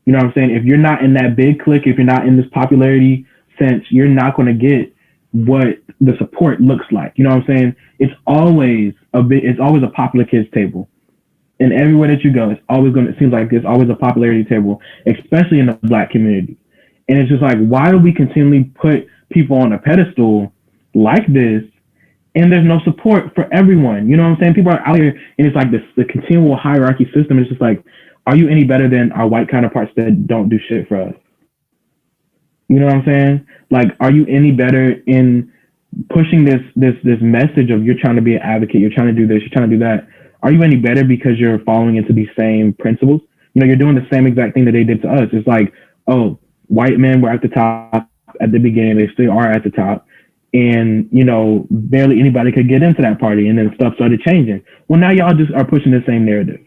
[SPEAKER 5] You know what I'm saying? If you're not in that big clique, if you're not in this popularity sense, you're not going to get what the support looks like. You know what I'm saying? It's always a popular kids table. And everywhere that you go, it seems like there's always a popularity table, especially in the Black community. And it's just like, why do we continually put people on a pedestal like this and there's no support for everyone? You know what I'm saying? People are out here and it's like the continual hierarchy system. It's just like, are you any better than our white counterparts that don't do shit for us? You know what I'm saying? Like, are you any better in pushing this message of you're trying to be an advocate, you're trying to do this, you're trying to do that? Are you any better because you're following into these same principles? You're doing the same exact thing that they did to us. It's like, oh, white men were at the top at the beginning, they still are at the top. And, barely anybody could get into that party. And then stuff started changing. Well, now y'all just are pushing the same narrative,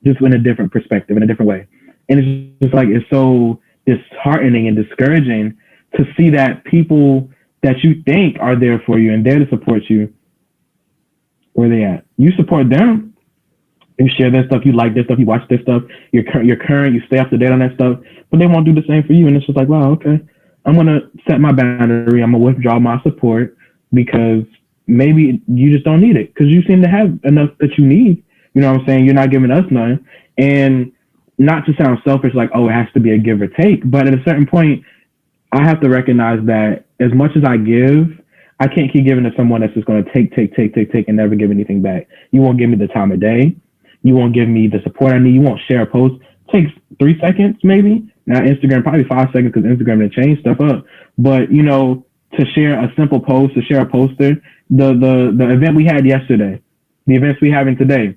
[SPEAKER 5] just in a different perspective, in a different way. And it's just like, it's so disheartening and discouraging to see that people that you think are there for you and there to support you, where they at? You support them. You share their stuff, you like their stuff, you watch their stuff, you're current, you stay up to date on that stuff, but they won't do the same for you. And it's just like, wow, okay, I'm going to set my boundary. I'm going to withdraw my support because maybe you just don't need it because you seem to have enough that you need. You know what I'm saying? You're not giving us none. And not to sound selfish, like, oh, it has to be a give or take. But at a certain point, I have to recognize that as much as I give, I can't keep giving to someone that's just going to take and never give anything back. You won't give me the time of day. You won't give me the support I need. You won't share a post. It takes 3 seconds, maybe. Now, Instagram, probably 5 seconds because Instagram didn't change stuff up. But, to share a simple post, to share a poster, the event we had yesterday, the events we having today,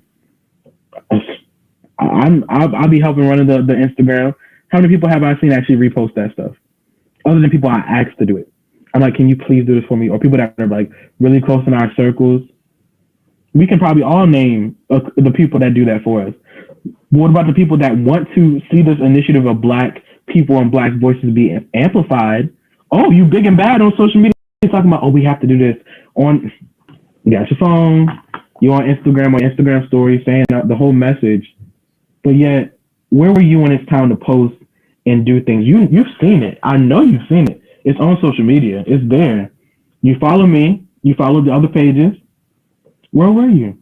[SPEAKER 5] I'll be helping running the Instagram. How many people have I seen actually repost that stuff? Other than people I asked to do it. I'm like, can you please do this for me? Or people that are like really close in our circles. we can probably all name the people that do that for us. But what about the people that want to see this initiative of Black people and Black voices be amplified? Oh, you big and bad on social media talking about, oh, we have to do this on. You got your phone, you on Instagram or Instagram stories saying the whole message, but yet, where were you when it's time to post and do things? You've seen it. I know you've seen it. It's on social media. It's there. You follow me. You follow the other pages. Where were you?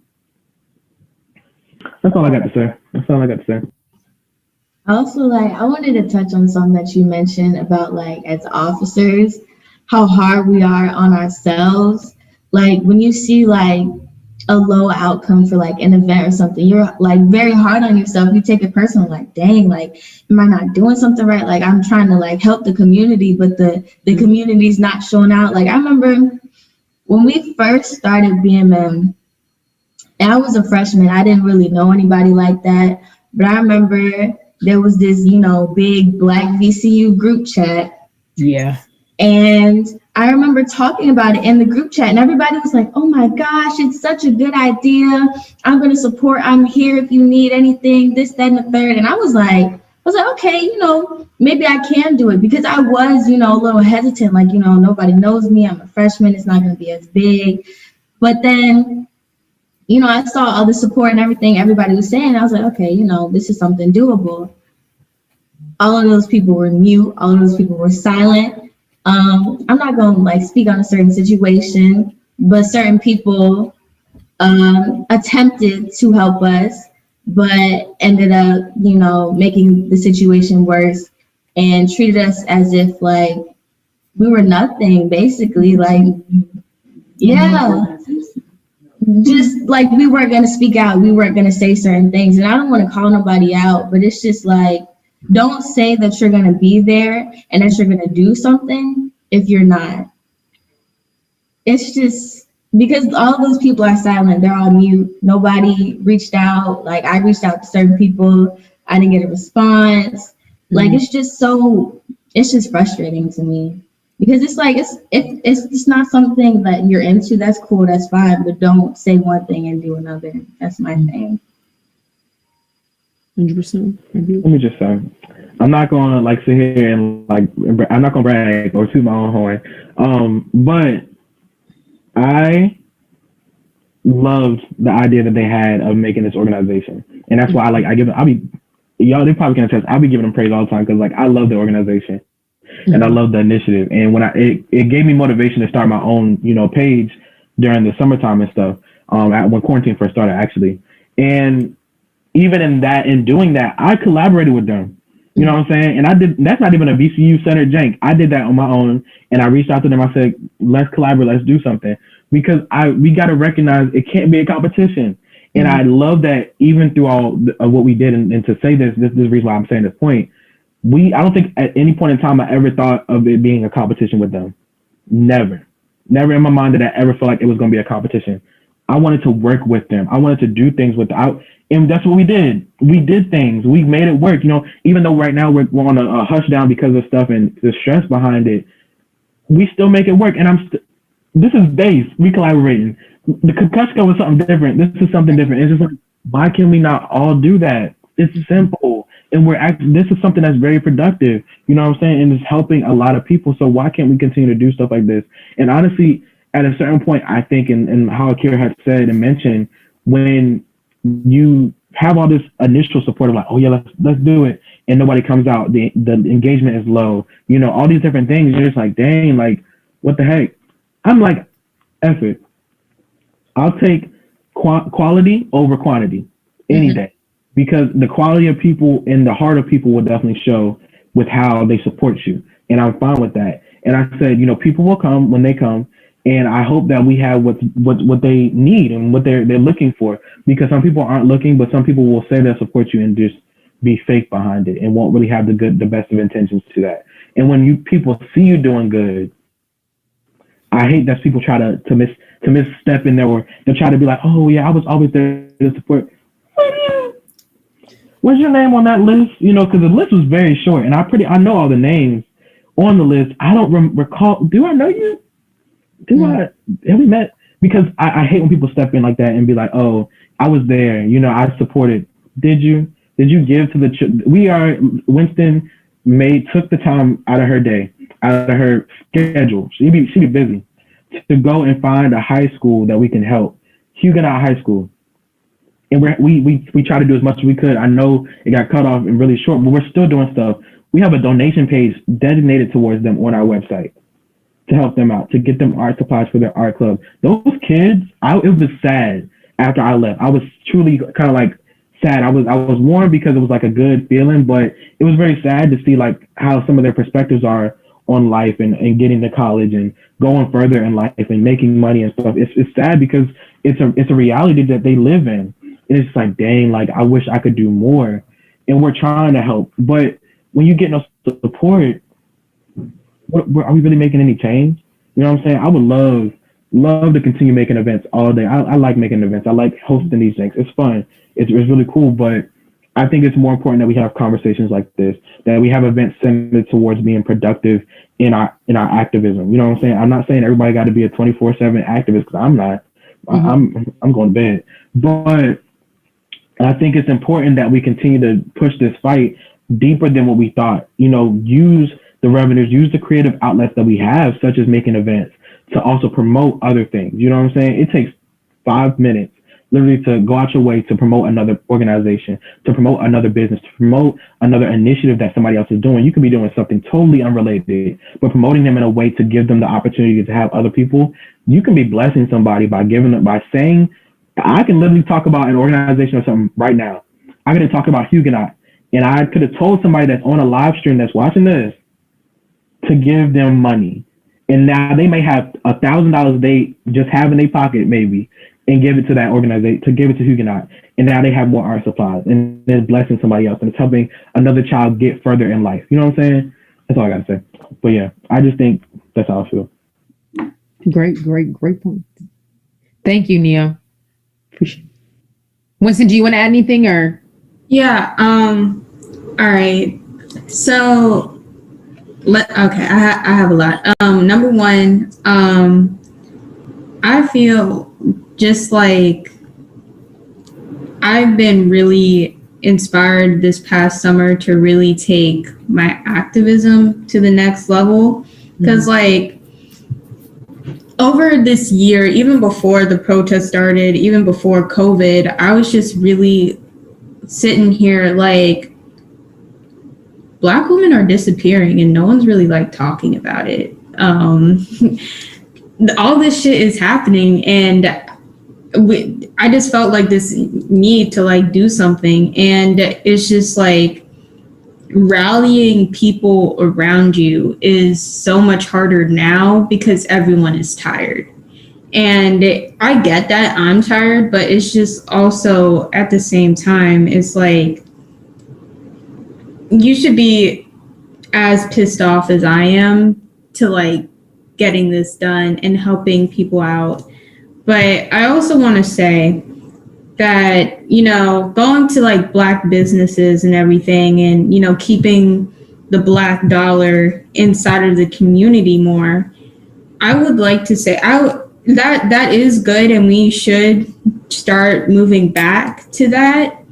[SPEAKER 5] That's all I got to say. That's all I got to say.
[SPEAKER 2] Also, like, I wanted to touch on something that you mentioned about, like, as officers, how hard we are on ourselves. Like, when you see, like, a low outcome for, like, an event or something, you're, like, very hard on yourself. You take it personal, like, dang, like, am I not doing something right? Like, I'm trying to, like, help the community, but the community's not showing out. Like, I remember when we first started BMM, and I was a freshman. I didn't really know anybody like that. But I remember there was this, big Black VCU group chat.
[SPEAKER 1] Yeah.
[SPEAKER 2] And I remember talking about it in the group chat, and everybody was like, oh my gosh, it's such a good idea. I'm going to support. I'm here if you need anything, this, that, and the third. And I was like, okay, maybe I can do it, because I was, a little hesitant. Like, nobody knows me. I'm a freshman. It's not going to be as big. But then, I saw all the support and everything everybody was saying. I was like, okay, this is something doable. All of those people were mute. All of those people were silent. I'm not going to speak on a certain situation, but certain people attempted to help us, but ended up, making the situation worse and treated us as if like we were nothing, basically. Like, yeah. Just like we weren't going to speak out, we weren't going to say certain things. And I don't want to call nobody out, but it's just like, don't say that you're going to be there and that you're going to do something if you're not. It's just because all those people are silent, they're all mute. Nobody reached out. Like, I reached out to certain people, I didn't get a response. Like, it's just frustrating to me. Because it's like, it's not something that you're into, that's cool, that's fine, but don't say one thing and do another. That's my thing.
[SPEAKER 1] 100%.
[SPEAKER 5] Let me just say, I'm not going to sit here and I'm not going to brag or toot my own horn. But I loved the idea that they had of making this organization. And that's why y'all, they probably can attest, I'll be giving them praise all the time, because I love the organization. And I love the initiative. And when it gave me motivation to start my own, page during the summertime and stuff, when quarantine first started, actually. And even in doing that, I collaborated with them. You know what I'm saying? And that's not even a VCU centered jank. I did that on my own, and I reached out to them. I said, let's collaborate, let's do something. Because we got to recognize it can't be a competition. And I love that even through all what we did, and to say this is the reason why I'm saying this point. I don't think at any point in time I ever thought of it being a competition with them. Never in my mind did I ever feel like it was going to be a competition. I wanted to work with them. I wanted to do things and that's what we did. We did things. We made it work. Even though right now we're on a hush down because of stuff and the stress behind it, we still make it work. And this is B.A.S.E. We collaborating. The Concussion was something different. This is something different. It's just like, why can we not all do that? It's simple. And this is something that's very productive, you know what I'm saying? And it's helping a lot of people. So why can't we continue to do stuff like this? And honestly, at a certain point, I think, and how Akira had said and mentioned, when you have all this initial support of like, oh yeah, let's do it, and nobody comes out, the engagement is low, all these different things, you're just like, dang, like, what the heck? I'm like, F it. I'll take quality over quantity any day. Because the quality of people and the heart of people will definitely show with how they support you. And I'm fine with that. And I said, people will come when they come. And I hope that we have what they need and what they're looking for. Because some people aren't looking, but some people will say they'll support you and just be fake behind it and won't really have the best of intentions to that. And when people see you doing good, I hate that people try to misstep in there, or they try to be like, oh yeah, I was always there to support. What's your name on that list? Because the list was very short, and I know all the names on the list. I don't recall. Do I know you? Have we met? because I hate when people step in like that and be like, oh, I was there, I supported. Did you? Did you give to the? Winston took the time out of her day, out of her schedule. She'd be busy to go and find a high school that we can help, Huguenot High School. And we try to do as much as we could. I know it got cut off and really short, but we're still doing stuff. We have a donation page designated towards them on our website to help them out, to get them art supplies for their art club. Those kids, it was sad after I left. I was truly kind of like sad. I was warm because it was like a good feeling, but it was very sad to see like how some of their perspectives are on life and getting to college and going further in life and making money and stuff. It's sad because it's a reality that they live in. And it's like, dang, like I wish I could do more. And we're trying to help. But when you get no support, are we really making any change? You know what I'm saying? I would love to continue making events all day. I like making events. I like hosting these things. It's fun. It's really cool. But I think it's more important that we have conversations like this, that we have events centered towards being productive in our activism. You know what I'm saying? I'm not saying everybody got to be a 24/7 activist, because I'm not. Mm-hmm. I'm going to bed. But I think it's important that we continue to push this fight deeper than what we thought. Use the revenues, use the creative outlets that we have, such as making events, to also promote other things. You know what I'm saying? It takes 5 minutes literally to go out your way to promote another organization, to promote another business, to promote another initiative that somebody else is doing. You could be doing something totally unrelated, but promoting them in a way to give them the opportunity to have other people. You can be blessing somebody by saying, I can literally talk about an organization or something right now. I could have talked about Huguenot, and I could have told somebody that's on a live stream that's watching this to give them money. And now they may have $1,000 a day just have in their pocket maybe, and give it to that organization, to give it to Huguenot. And now they have more art supplies, and it's blessing somebody else, and it's helping another child get further in life. You know what I'm saying? That's all I got to say. But yeah, I just think that's how I feel.
[SPEAKER 1] Great point. Thank you, Neo. Appreciate it. Winston, do you want to add anything or?
[SPEAKER 6] Yeah. All right. So, I have a lot. Number one, I feel just like I've been really inspired this past summer to really take my activism to the next level. Because like over this year, even before the protest started, even before COVID, I was just really sitting here like, Black women are disappearing and no one's really like talking about it. All this shit is happening, and I just felt like this need to like do something. And it's just like rallying people around you is so much harder now because everyone is tired. And I get that I'm tired, but it's just also at the same time, it's like, you should be as pissed off as I am to like getting this done and helping people out. But I also want to say that, going to like Black businesses and everything, and, keeping the Black dollar inside of the community more, I would like to say that is good, and we should start moving back to that.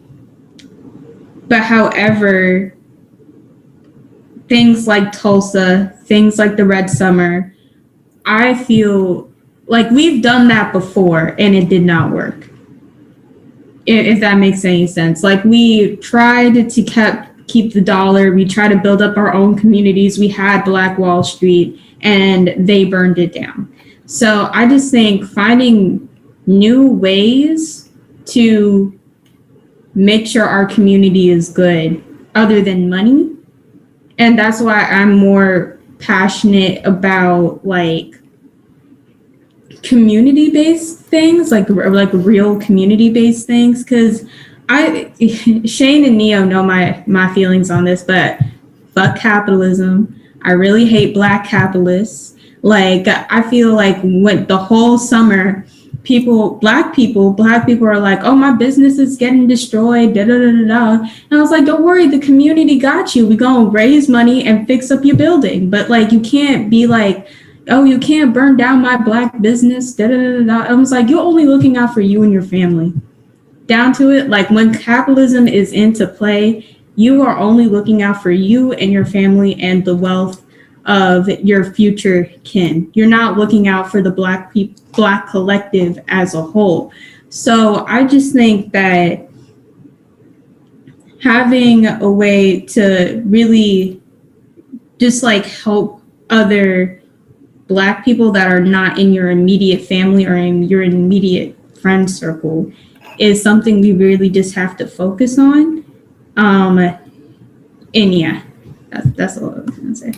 [SPEAKER 6] But however, things like Tulsa, things like the Red Summer, I feel like we've done that before and it did not work. If that makes any sense. Like we tried to keep the dollar. We tried to build up our own communities. We had Black Wall Street and they burned it down. So I just think finding new ways to make sure our community is good other than money. And that's why I'm more passionate about like community-based things, like real community-based things. Because Shane and Neo know my feelings on this, but fuck capitalism. I really hate Black capitalists. Like I feel like when the whole summer, Black people are like, oh, my business is getting destroyed, da da da da da. And I was like, don't worry, the community got you. We gonna raise money and fix up your building. But like, you can't be like, oh, you can't burn down my black business. Da, da, da, da. I was like, you're only looking out for you and your family. Down to it, like when capitalism is into play, you are only looking out for you and your family and the wealth of your future kin. You're not looking out for the black collective as a whole. So I just think that having a way to really just like help other black people that are not in your immediate family or in your immediate friend circle is something we really just have to focus on. And yeah, that's all I was gonna say.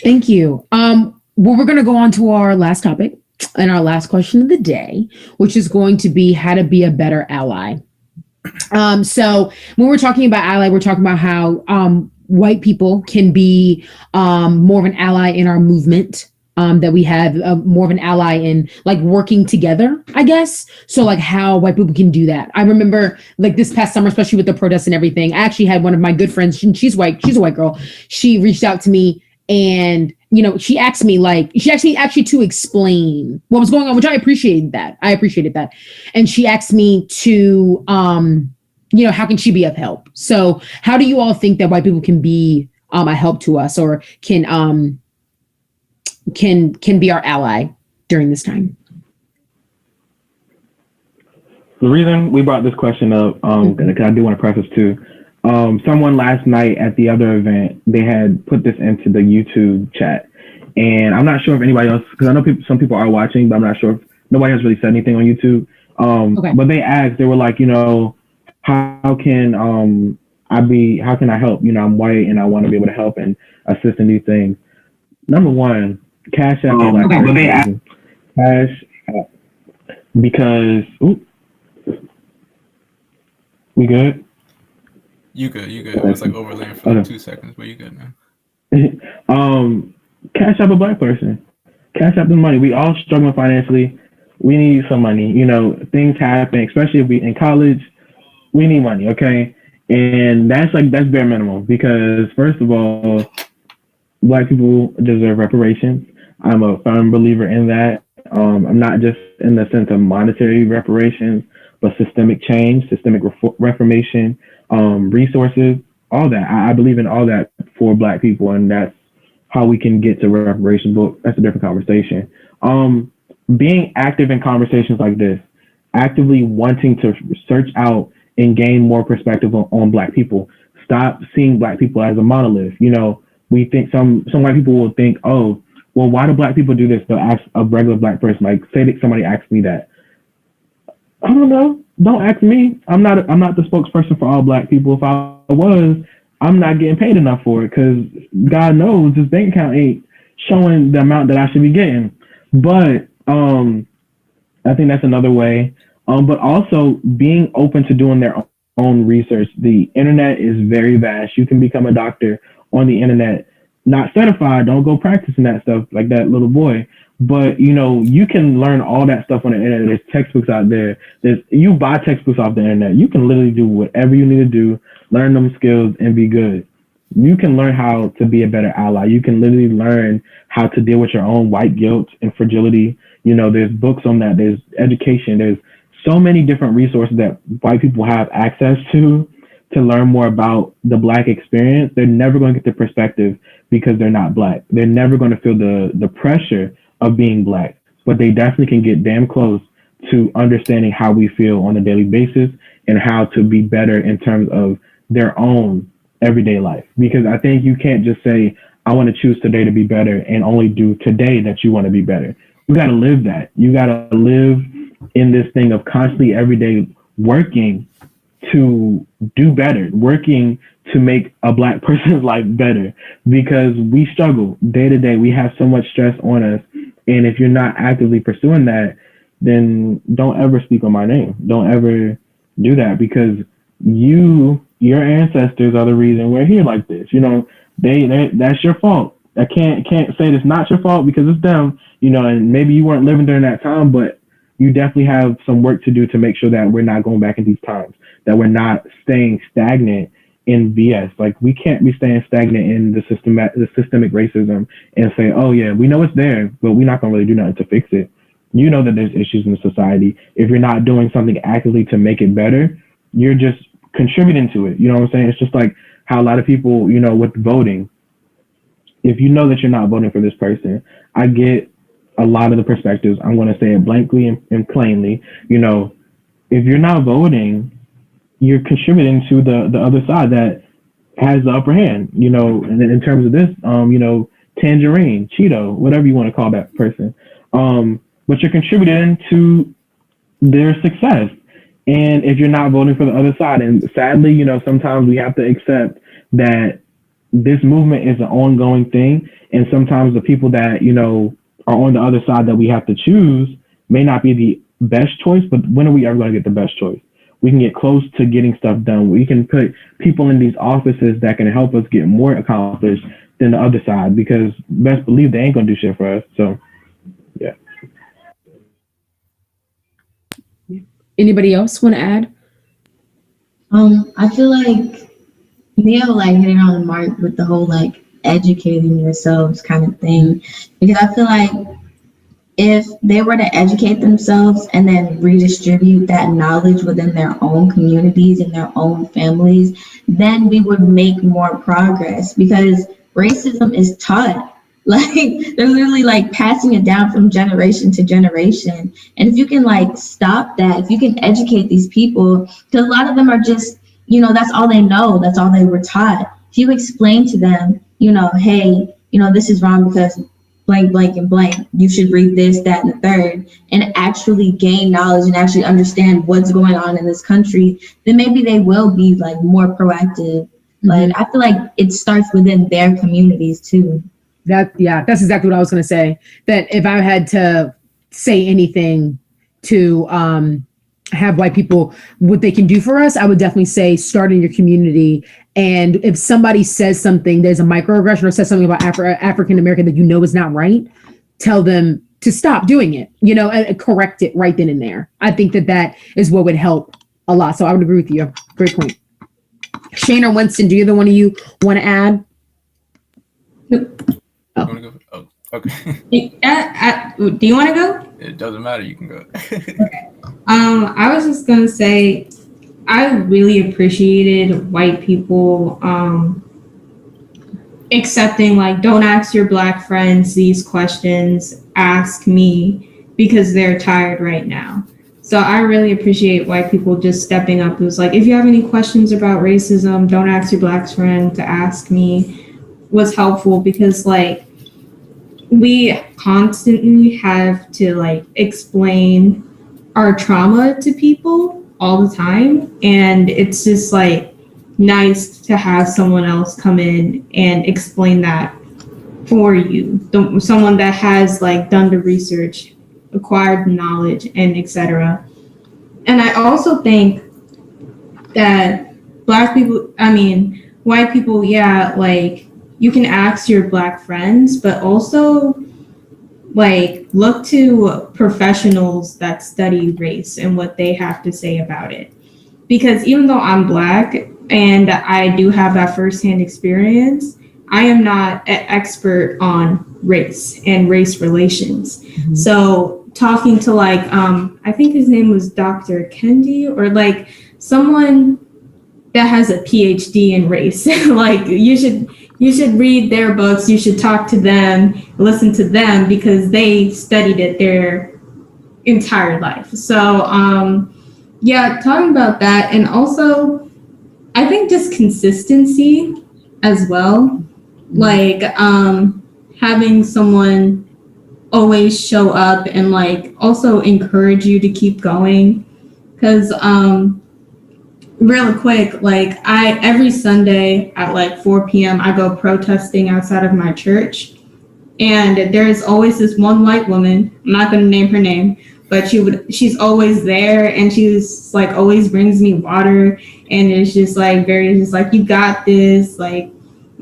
[SPEAKER 1] Thank you. Well, we're going to go on to our last topic and our last question of the day, which is going to be how to be a better ally. So when we're talking about ally, we're talking about how white people can be more of an ally in our movement. That we have more of an ally in like working together, I guess. So like how white people can do that. I remember like this past summer, especially with the protests and everything, I actually had one of my good friends, she's white, she's a white girl. She reached out to me and, you know, she asked me like, she actually to explain what was going on, which I appreciated that. And she asked me to, you know, how can she be of help? So how do you all think that white people can be a help to us or can be our ally during this time?
[SPEAKER 5] The reason we brought this question up, because I do want to preface too, someone last night at the other event, they had put this into the YouTube chat, and I'm not sure if anybody else, because I know some people are watching, but I'm not sure if nobody has really said anything on YouTube. Okay. But they asked, they were like, you know, how can I help? You know, I'm white and I want to be able to help and assist in these things. Number one, Cash App. Cash App. Because, we good?
[SPEAKER 3] You good. It was like overlaying for like 2 seconds, but you good now.
[SPEAKER 5] Cash App a black person. Cash App the money. We all struggling financially. We need some money. You know, things happen, especially if we in college. We need money, okay? And that's bare minimum because first of all, black people deserve reparations. I'm a firm believer in that. I'm not just in the sense of monetary reparations, but systemic change, systemic reformation, resources, all that. I believe in all that for black people, and that's how we can get to reparations. But that's a different conversation. Being active in conversations like this, actively wanting to search out and gain more perspective on black people. Stop seeing black people as a monolith. You know, we think some white people will think, oh, well, why do black people do this? They'll ask a regular black person, like say that somebody asked me that. I don't know. Don't ask me. I'm not the spokesperson for all black people. If I was, I'm not getting paid enough for it because God knows this bank account ain't showing the amount that I should be getting. But I think that's another way. But also being open to doing their own research. The internet is very vast. You can become a doctor on the internet. Not certified, don't go practicing that stuff like that little boy. But you know, you can learn all that stuff on the internet. There's textbooks out there. You buy textbooks off the internet. You can literally do whatever you need to do, learn them skills and be good. You can learn how to be a better ally. You can literally learn how to deal with your own white guilt and fragility. You know, there's books on that. There's education. There's so many different resources that white people have access to learn more about the black experience. They're never going to get the perspective because they're not black. They're never going to feel the pressure of being black, but they definitely can get damn close to understanding how we feel on a daily basis and how to be better in terms of their own everyday life. Because I think you can't just say, I want to choose today to be better and only do today that you want to be better. You got to live that. You got to live in this thing of constantly every day working to do better, working to make a black person's life better, because we struggle day to day. We have so much stress on us. And if you're not actively pursuing that, then don't ever speak on my name. Don't ever do that, because your ancestors are the reason we're here like this. You know, that's your fault. I can't say it's not your fault because it's them, you know, and maybe you weren't living during that time, but you definitely have some work to do to make sure that we're not going back in these times, that we're not staying stagnant in BS. Like, we can't be staying stagnant in the systemic racism and say, oh yeah, we know it's there, but we're not gonna really do nothing to fix it. You know that there's issues in the society. If you're not doing something actively to make it better, you're just contributing to it. You know what I'm saying? It's just like how a lot of people, you know, with voting, if you know that you're not voting for this person, I get a lot of the perspectives. I'm going to say it blankly and plainly. You know, if you're not voting, you're contributing to the other side that has the upper hand. You know, and in terms of this, you know, Tangerine, Cheeto, whatever you want to call that person, but you're contributing to their success. And if you're not voting for the other side, and sadly, you know, sometimes we have to accept that this movement is an ongoing thing, and sometimes the people that, you know, are on the other side that we have to choose may not be the best choice. But when are we ever going to get the best choice? We can get close to getting stuff done. We can put people in these offices that can help us get more accomplished than the other side, because best believe they ain't going to do shit for us. So, yeah.
[SPEAKER 1] Anybody else want to add?
[SPEAKER 2] I feel like Neil like hit it on the mark with the whole like educating yourselves kind of thing, because I feel like if they were to educate themselves and then redistribute that knowledge within their own communities and their own families, then we would make more progress, because racism is taught. Like, they're literally like passing it down from generation to generation. And if you can like stop that, if you can educate these people, because a lot of them are just, you know, that's all they know, that's all they were taught. If you explain to them, you know, hey, you know, this is wrong because blank, blank, and blank, you should read this, that, and the third, and actually gain knowledge and actually understand what's going on in this country, then maybe they will be like more proactive. Like, I feel like it starts within their communities too.
[SPEAKER 1] That's exactly what I was going to say. That if I had to say anything to have white people, what they can do for us, I would definitely say start in your community. And if somebody says something, there's a microaggression or says something about African American that you know is not right, tell them to stop doing it, you know, and correct it right then and there. I think that is what would help a lot. So I would agree with you. Great point. Shane or Winston, do either one of you want to add?
[SPEAKER 3] Oh. Want to go? Oh, okay.
[SPEAKER 6] Do you want to go?
[SPEAKER 3] It doesn't matter. You can go.
[SPEAKER 6] Okay. I was just gonna say, I really appreciated white people accepting, like, don't ask your black friends these questions, ask me, because they're tired right now. So I really appreciate white people just stepping up. It was like, if you have any questions about racism, don't ask your black friend, to ask me, was helpful, because like we constantly have to like explain our trauma to people all the time, and it's just like nice to have someone else come in and explain that for you, someone that has like done the research, acquired knowledge, and etc. And I also think that white people, yeah, like, you can ask your black friends, but also like look to professionals that study race and what they have to say about it. Because even though I'm black and I do have that firsthand experience, I am not an expert on race and race relations. Mm-hmm. So talking to like, I think his name was Dr. Kendi, or like someone that has a PhD in race, like you should read their books, you should talk to them, listen to them, because they studied it their entire life. So yeah, talking about that. And also I think just consistency as well, like having someone always show up and like also encourage you to keep going. Because really quick, like every Sunday at like 4 p.m. I go protesting outside of my church, and there's always this one white woman, I'm not going to name her name, but she's always there, and she's like always brings me water, and it's just like you got this, like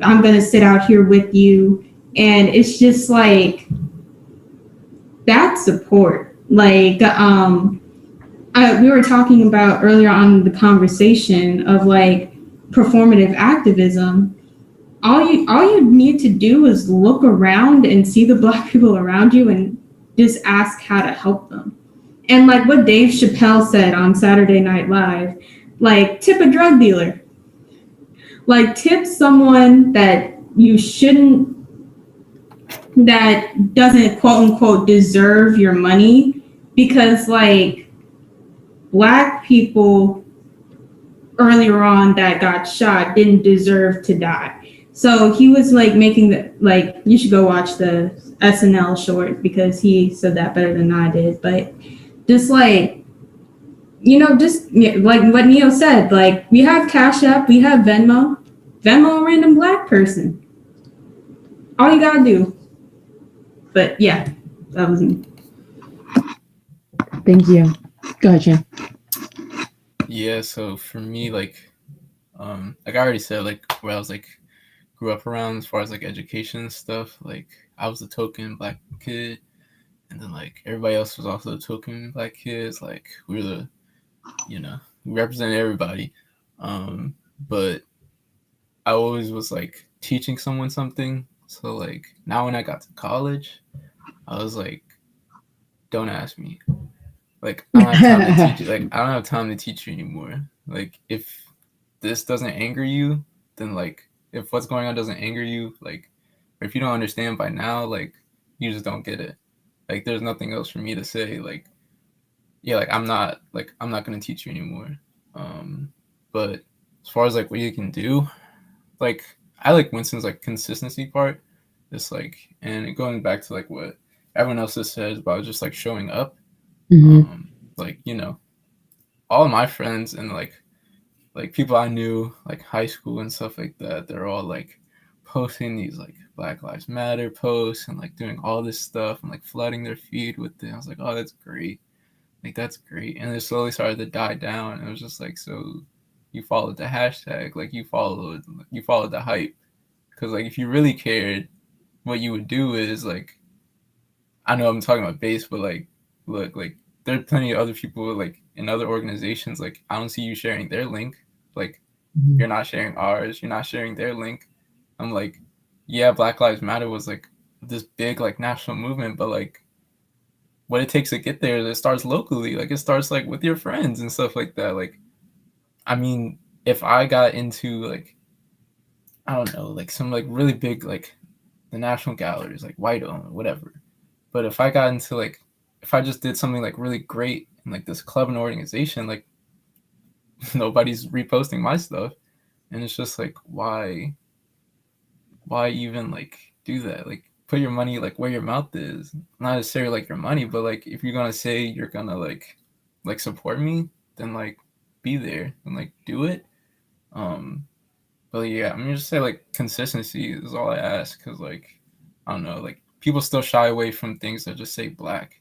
[SPEAKER 6] I'm going to sit out here with you. And it's just like that support. Like we were talking about earlier on in the conversation of like performative activism, all you need to do is look around and see the black people around you and just ask how to help them. And like what Dave Chappelle said on Saturday Night Live, like tip a drug dealer. Like tip someone that you shouldn't, that doesn't quote unquote deserve your money, because like black people earlier on that got shot didn't deserve to die. So he was like making the, like, you should go watch the SNL short because he said that better than I did. But just like, just like what Neo said, like we have Cash App, we have Venmo a random black person. All you gotta do. But yeah, that was me.
[SPEAKER 1] Thank you. Go ahead, Jim.
[SPEAKER 3] Yeah, so for me, like I already said, like where I was like grew up around as far as like education and stuff, like I was the token black kid, and then like everybody else was also the token black kids. Like we were the, we represented everybody. But I always was like teaching someone something. So like now when I got to college, I was like, don't ask me. Like I don't have time to teach you. Like I don't have time to teach you anymore. Like if this doesn't anger you, then like if what's going on doesn't anger you, like or if you don't understand by now, like you just don't get it. Like there's nothing else for me to say. Like yeah, like I'm not gonna teach you anymore. But as far as like what you can do, like I like Winston's like consistency part. Just like and going back to like what everyone else has said about just like showing up.
[SPEAKER 1] Mm-hmm.
[SPEAKER 3] Like all of my friends and like people I knew like high school and stuff like that, they're all like posting these like Black Lives Matter posts and like doing all this stuff and like flooding their feed with it. I was like, oh, that's great. Like that's great. And it slowly started to die down. And it was just like, so you followed the hashtag, like you followed the hype. Because like if you really cared, what you would do is like, I know I'm talking about B.A.S.E, but like look, like there are plenty of other people like in other organizations. Like I don't see you sharing their link. Like you're not sharing ours. You're not sharing their link. I'm like, yeah, Black Lives Matter was like this big like national movement, but like what it takes to get there, it starts locally. Like it starts like with your friends and stuff like that. Like, I mean, if I got into like, I don't know, like some like really big like the National Galleries, like white owned, whatever. But if I got into like, if I just did something like really great in like this club and organization, like nobody's reposting my stuff, and it's just like why even like do that? Like put your money like where your mouth is. Not necessarily like your money, but like if you're gonna say you're gonna like support me, then like be there and like do it. But yeah, I'm gonna just say like consistency is all I ask, because like I don't know, like people still shy away from things that just say black,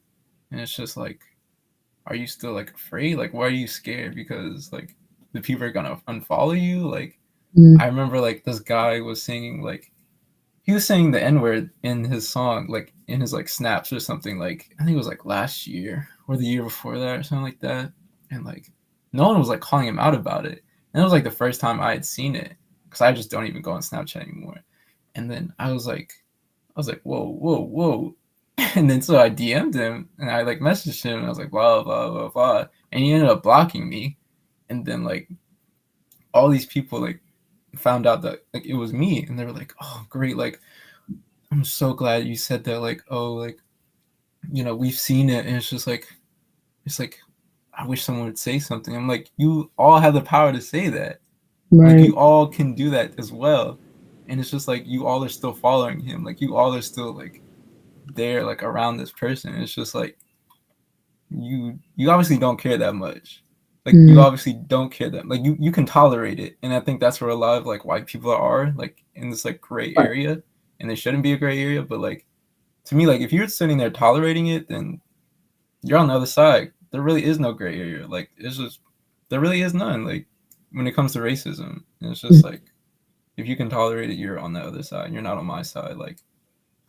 [SPEAKER 3] and it's just like, are you still like afraid? Like why are you scared? Because like the people are gonna unfollow you. Like I remember like this guy was singing like he was saying the N word in his song, like in his like snaps or something. Like I think it was like last year or the year before that or something like that. And like no one was like calling him out about it. And it was like the first time I had seen it, because I just don't even go on Snapchat anymore. And then I was like, whoa, whoa, whoa. And then so I DM'd him and I like messaged him and I was like, blah, blah, blah, blah. And he ended up blocking me. And then like all these people like found out that like it was me, and they were like, oh great, like I'm so glad you said that, like oh like we've seen it. And it's like I wish someone would say something. I'm like, you all have the power to say that. Like
[SPEAKER 1] Right.
[SPEAKER 3] you all can do that as well. And it's just like you all are still following him, like you all are still like there like around this person. It's just like you obviously don't care that much. Like you obviously don't care that, like you can tolerate it. And I think that's where a lot of like white people are, like in this like gray area, and they shouldn't be a gray area. But like to me, like if you're sitting there tolerating it, then you're on the other side. There really is no gray area. Like it's just there really is none. Like when it comes to racism, and it's just like if you can tolerate it, you're on the other side. You're not on my side. Like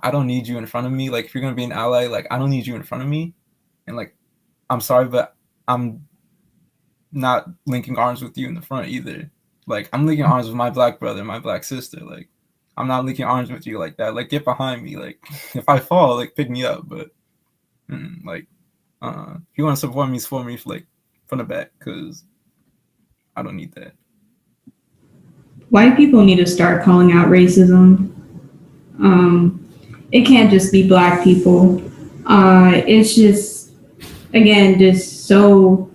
[SPEAKER 3] I don't need you in front of me. Like if you're gonna be an ally, like I don't need you in front of me. And like I'm sorry, but I'm not linking arms with you in the front either. Like, I'm linking arms with my black brother, my black sister. Like, I'm not linking arms with you like that. Like, get behind me. Like, if I fall, like, pick me up. But, like, if you want to support me like, from the back, because I don't need that.
[SPEAKER 6] White people need to start calling out racism. It can't just be black people. It's just, again, just so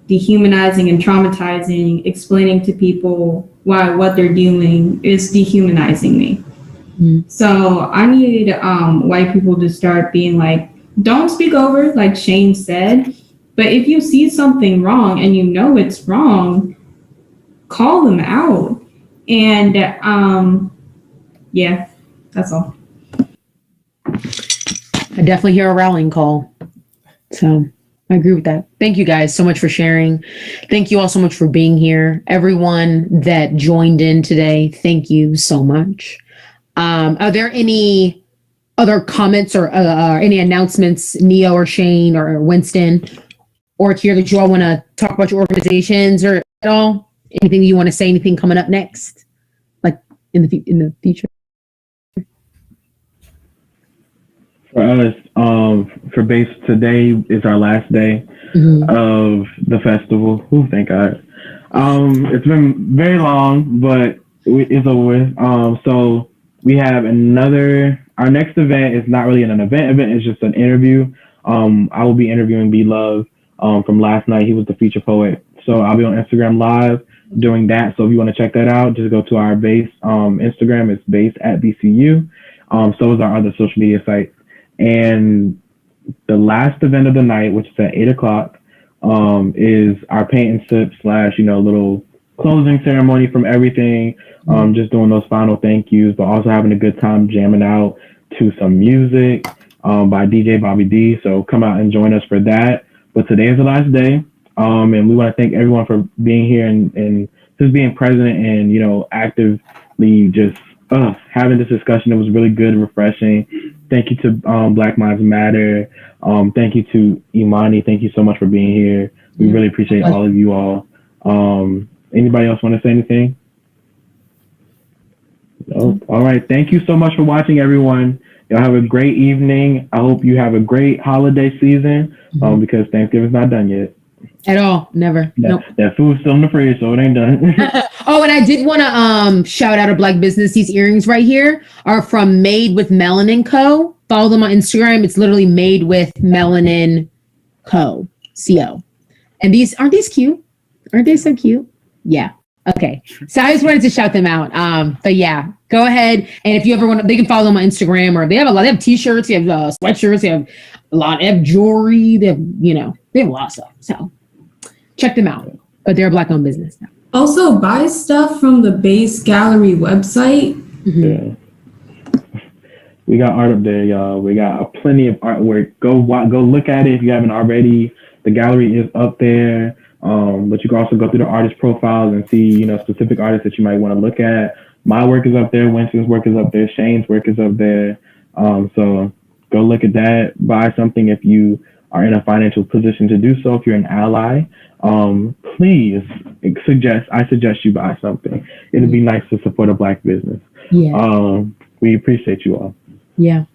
[SPEAKER 6] dehumanizing and traumatizing, explaining to people why what they're doing is dehumanizing me. So I need white people to start being like, don't speak over, like Shane said, but if you see something wrong and you know it's wrong, call them out. And yeah, that's all.
[SPEAKER 1] I definitely hear a rallying call. So I agree with that. Thank you guys so much for sharing. Thank you all so much for being here. Everyone that joined in today, thank you so much. Are there any other comments or any announcements, Neo or Shane or Winston or Kier, that you all want to talk about your organizations or at all? Anything you want to say? Anything coming up next, like in the future?
[SPEAKER 5] For us, for B.A.S.E, today is our last day of the festival. Ooh, thank God. It's been very long, but it's over with. So we have our next event is not really an event, it's just an interview. I will be interviewing B.Love from last night. He was the feature poet. So I'll be on Instagram Live doing that. So if you want to check that out, just go to our B.A.S.E Instagram. It's B.A.S.E at BCU. So is our other social media sites. And the last event of the night, which is at 8:00, is our paint and sip / little closing ceremony from everything. Just doing those final thank yous, but also having a good time jamming out to some music by DJ Bobby D. So come out and join us for that. But today is the last day. And we want to thank everyone for being here and just being present and, actively just having this discussion. It was really good and refreshing. Thank you to Black Minds Matter. Thank you to Imani. Thank you so much for being here. We really appreciate all of you all. Anybody else want to say anything? No? All right. Thank you so much for watching, everyone. Y'all have a great evening. I hope you have a great holiday season because Thanksgiving's not done yet.
[SPEAKER 1] At all. Never. Nope.
[SPEAKER 5] That food's still in the fridge, so it ain't done.
[SPEAKER 1] Oh, and I did want to shout out a Black business. These earrings right here are from Made with Melanin Co. Follow them on Instagram. It's literally Made with Melanin Co. Co. And aren't these cute? Aren't they so cute? Yeah. Okay. So I just wanted to shout them out. But yeah, go ahead. And if you ever want to, they can follow them on Instagram, or they have t-shirts, they have sweatshirts, they have they have jewelry, they have a lot of stuff. So check them out. But they're a Black owned business now.
[SPEAKER 6] Also, buy stuff from the B.A.S.E Gallery website.
[SPEAKER 5] Yeah. We got art up there, y'all. We got plenty of artwork. Go look at it if you haven't already. The gallery is up there. But you can also go through the artist profiles and see, specific artists that you might want to look at. My work is up there. Winston's work is up there. Shane's work is up there. So go look at that. Buy something if you are in a financial position to do so. If you're an ally, please I suggest you buy something. It'd be nice to support a Black business.
[SPEAKER 1] Yeah.
[SPEAKER 5] We appreciate you all.
[SPEAKER 1] Yeah.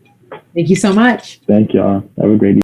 [SPEAKER 1] Thank you so much.
[SPEAKER 5] Thank y'all. Have a great evening.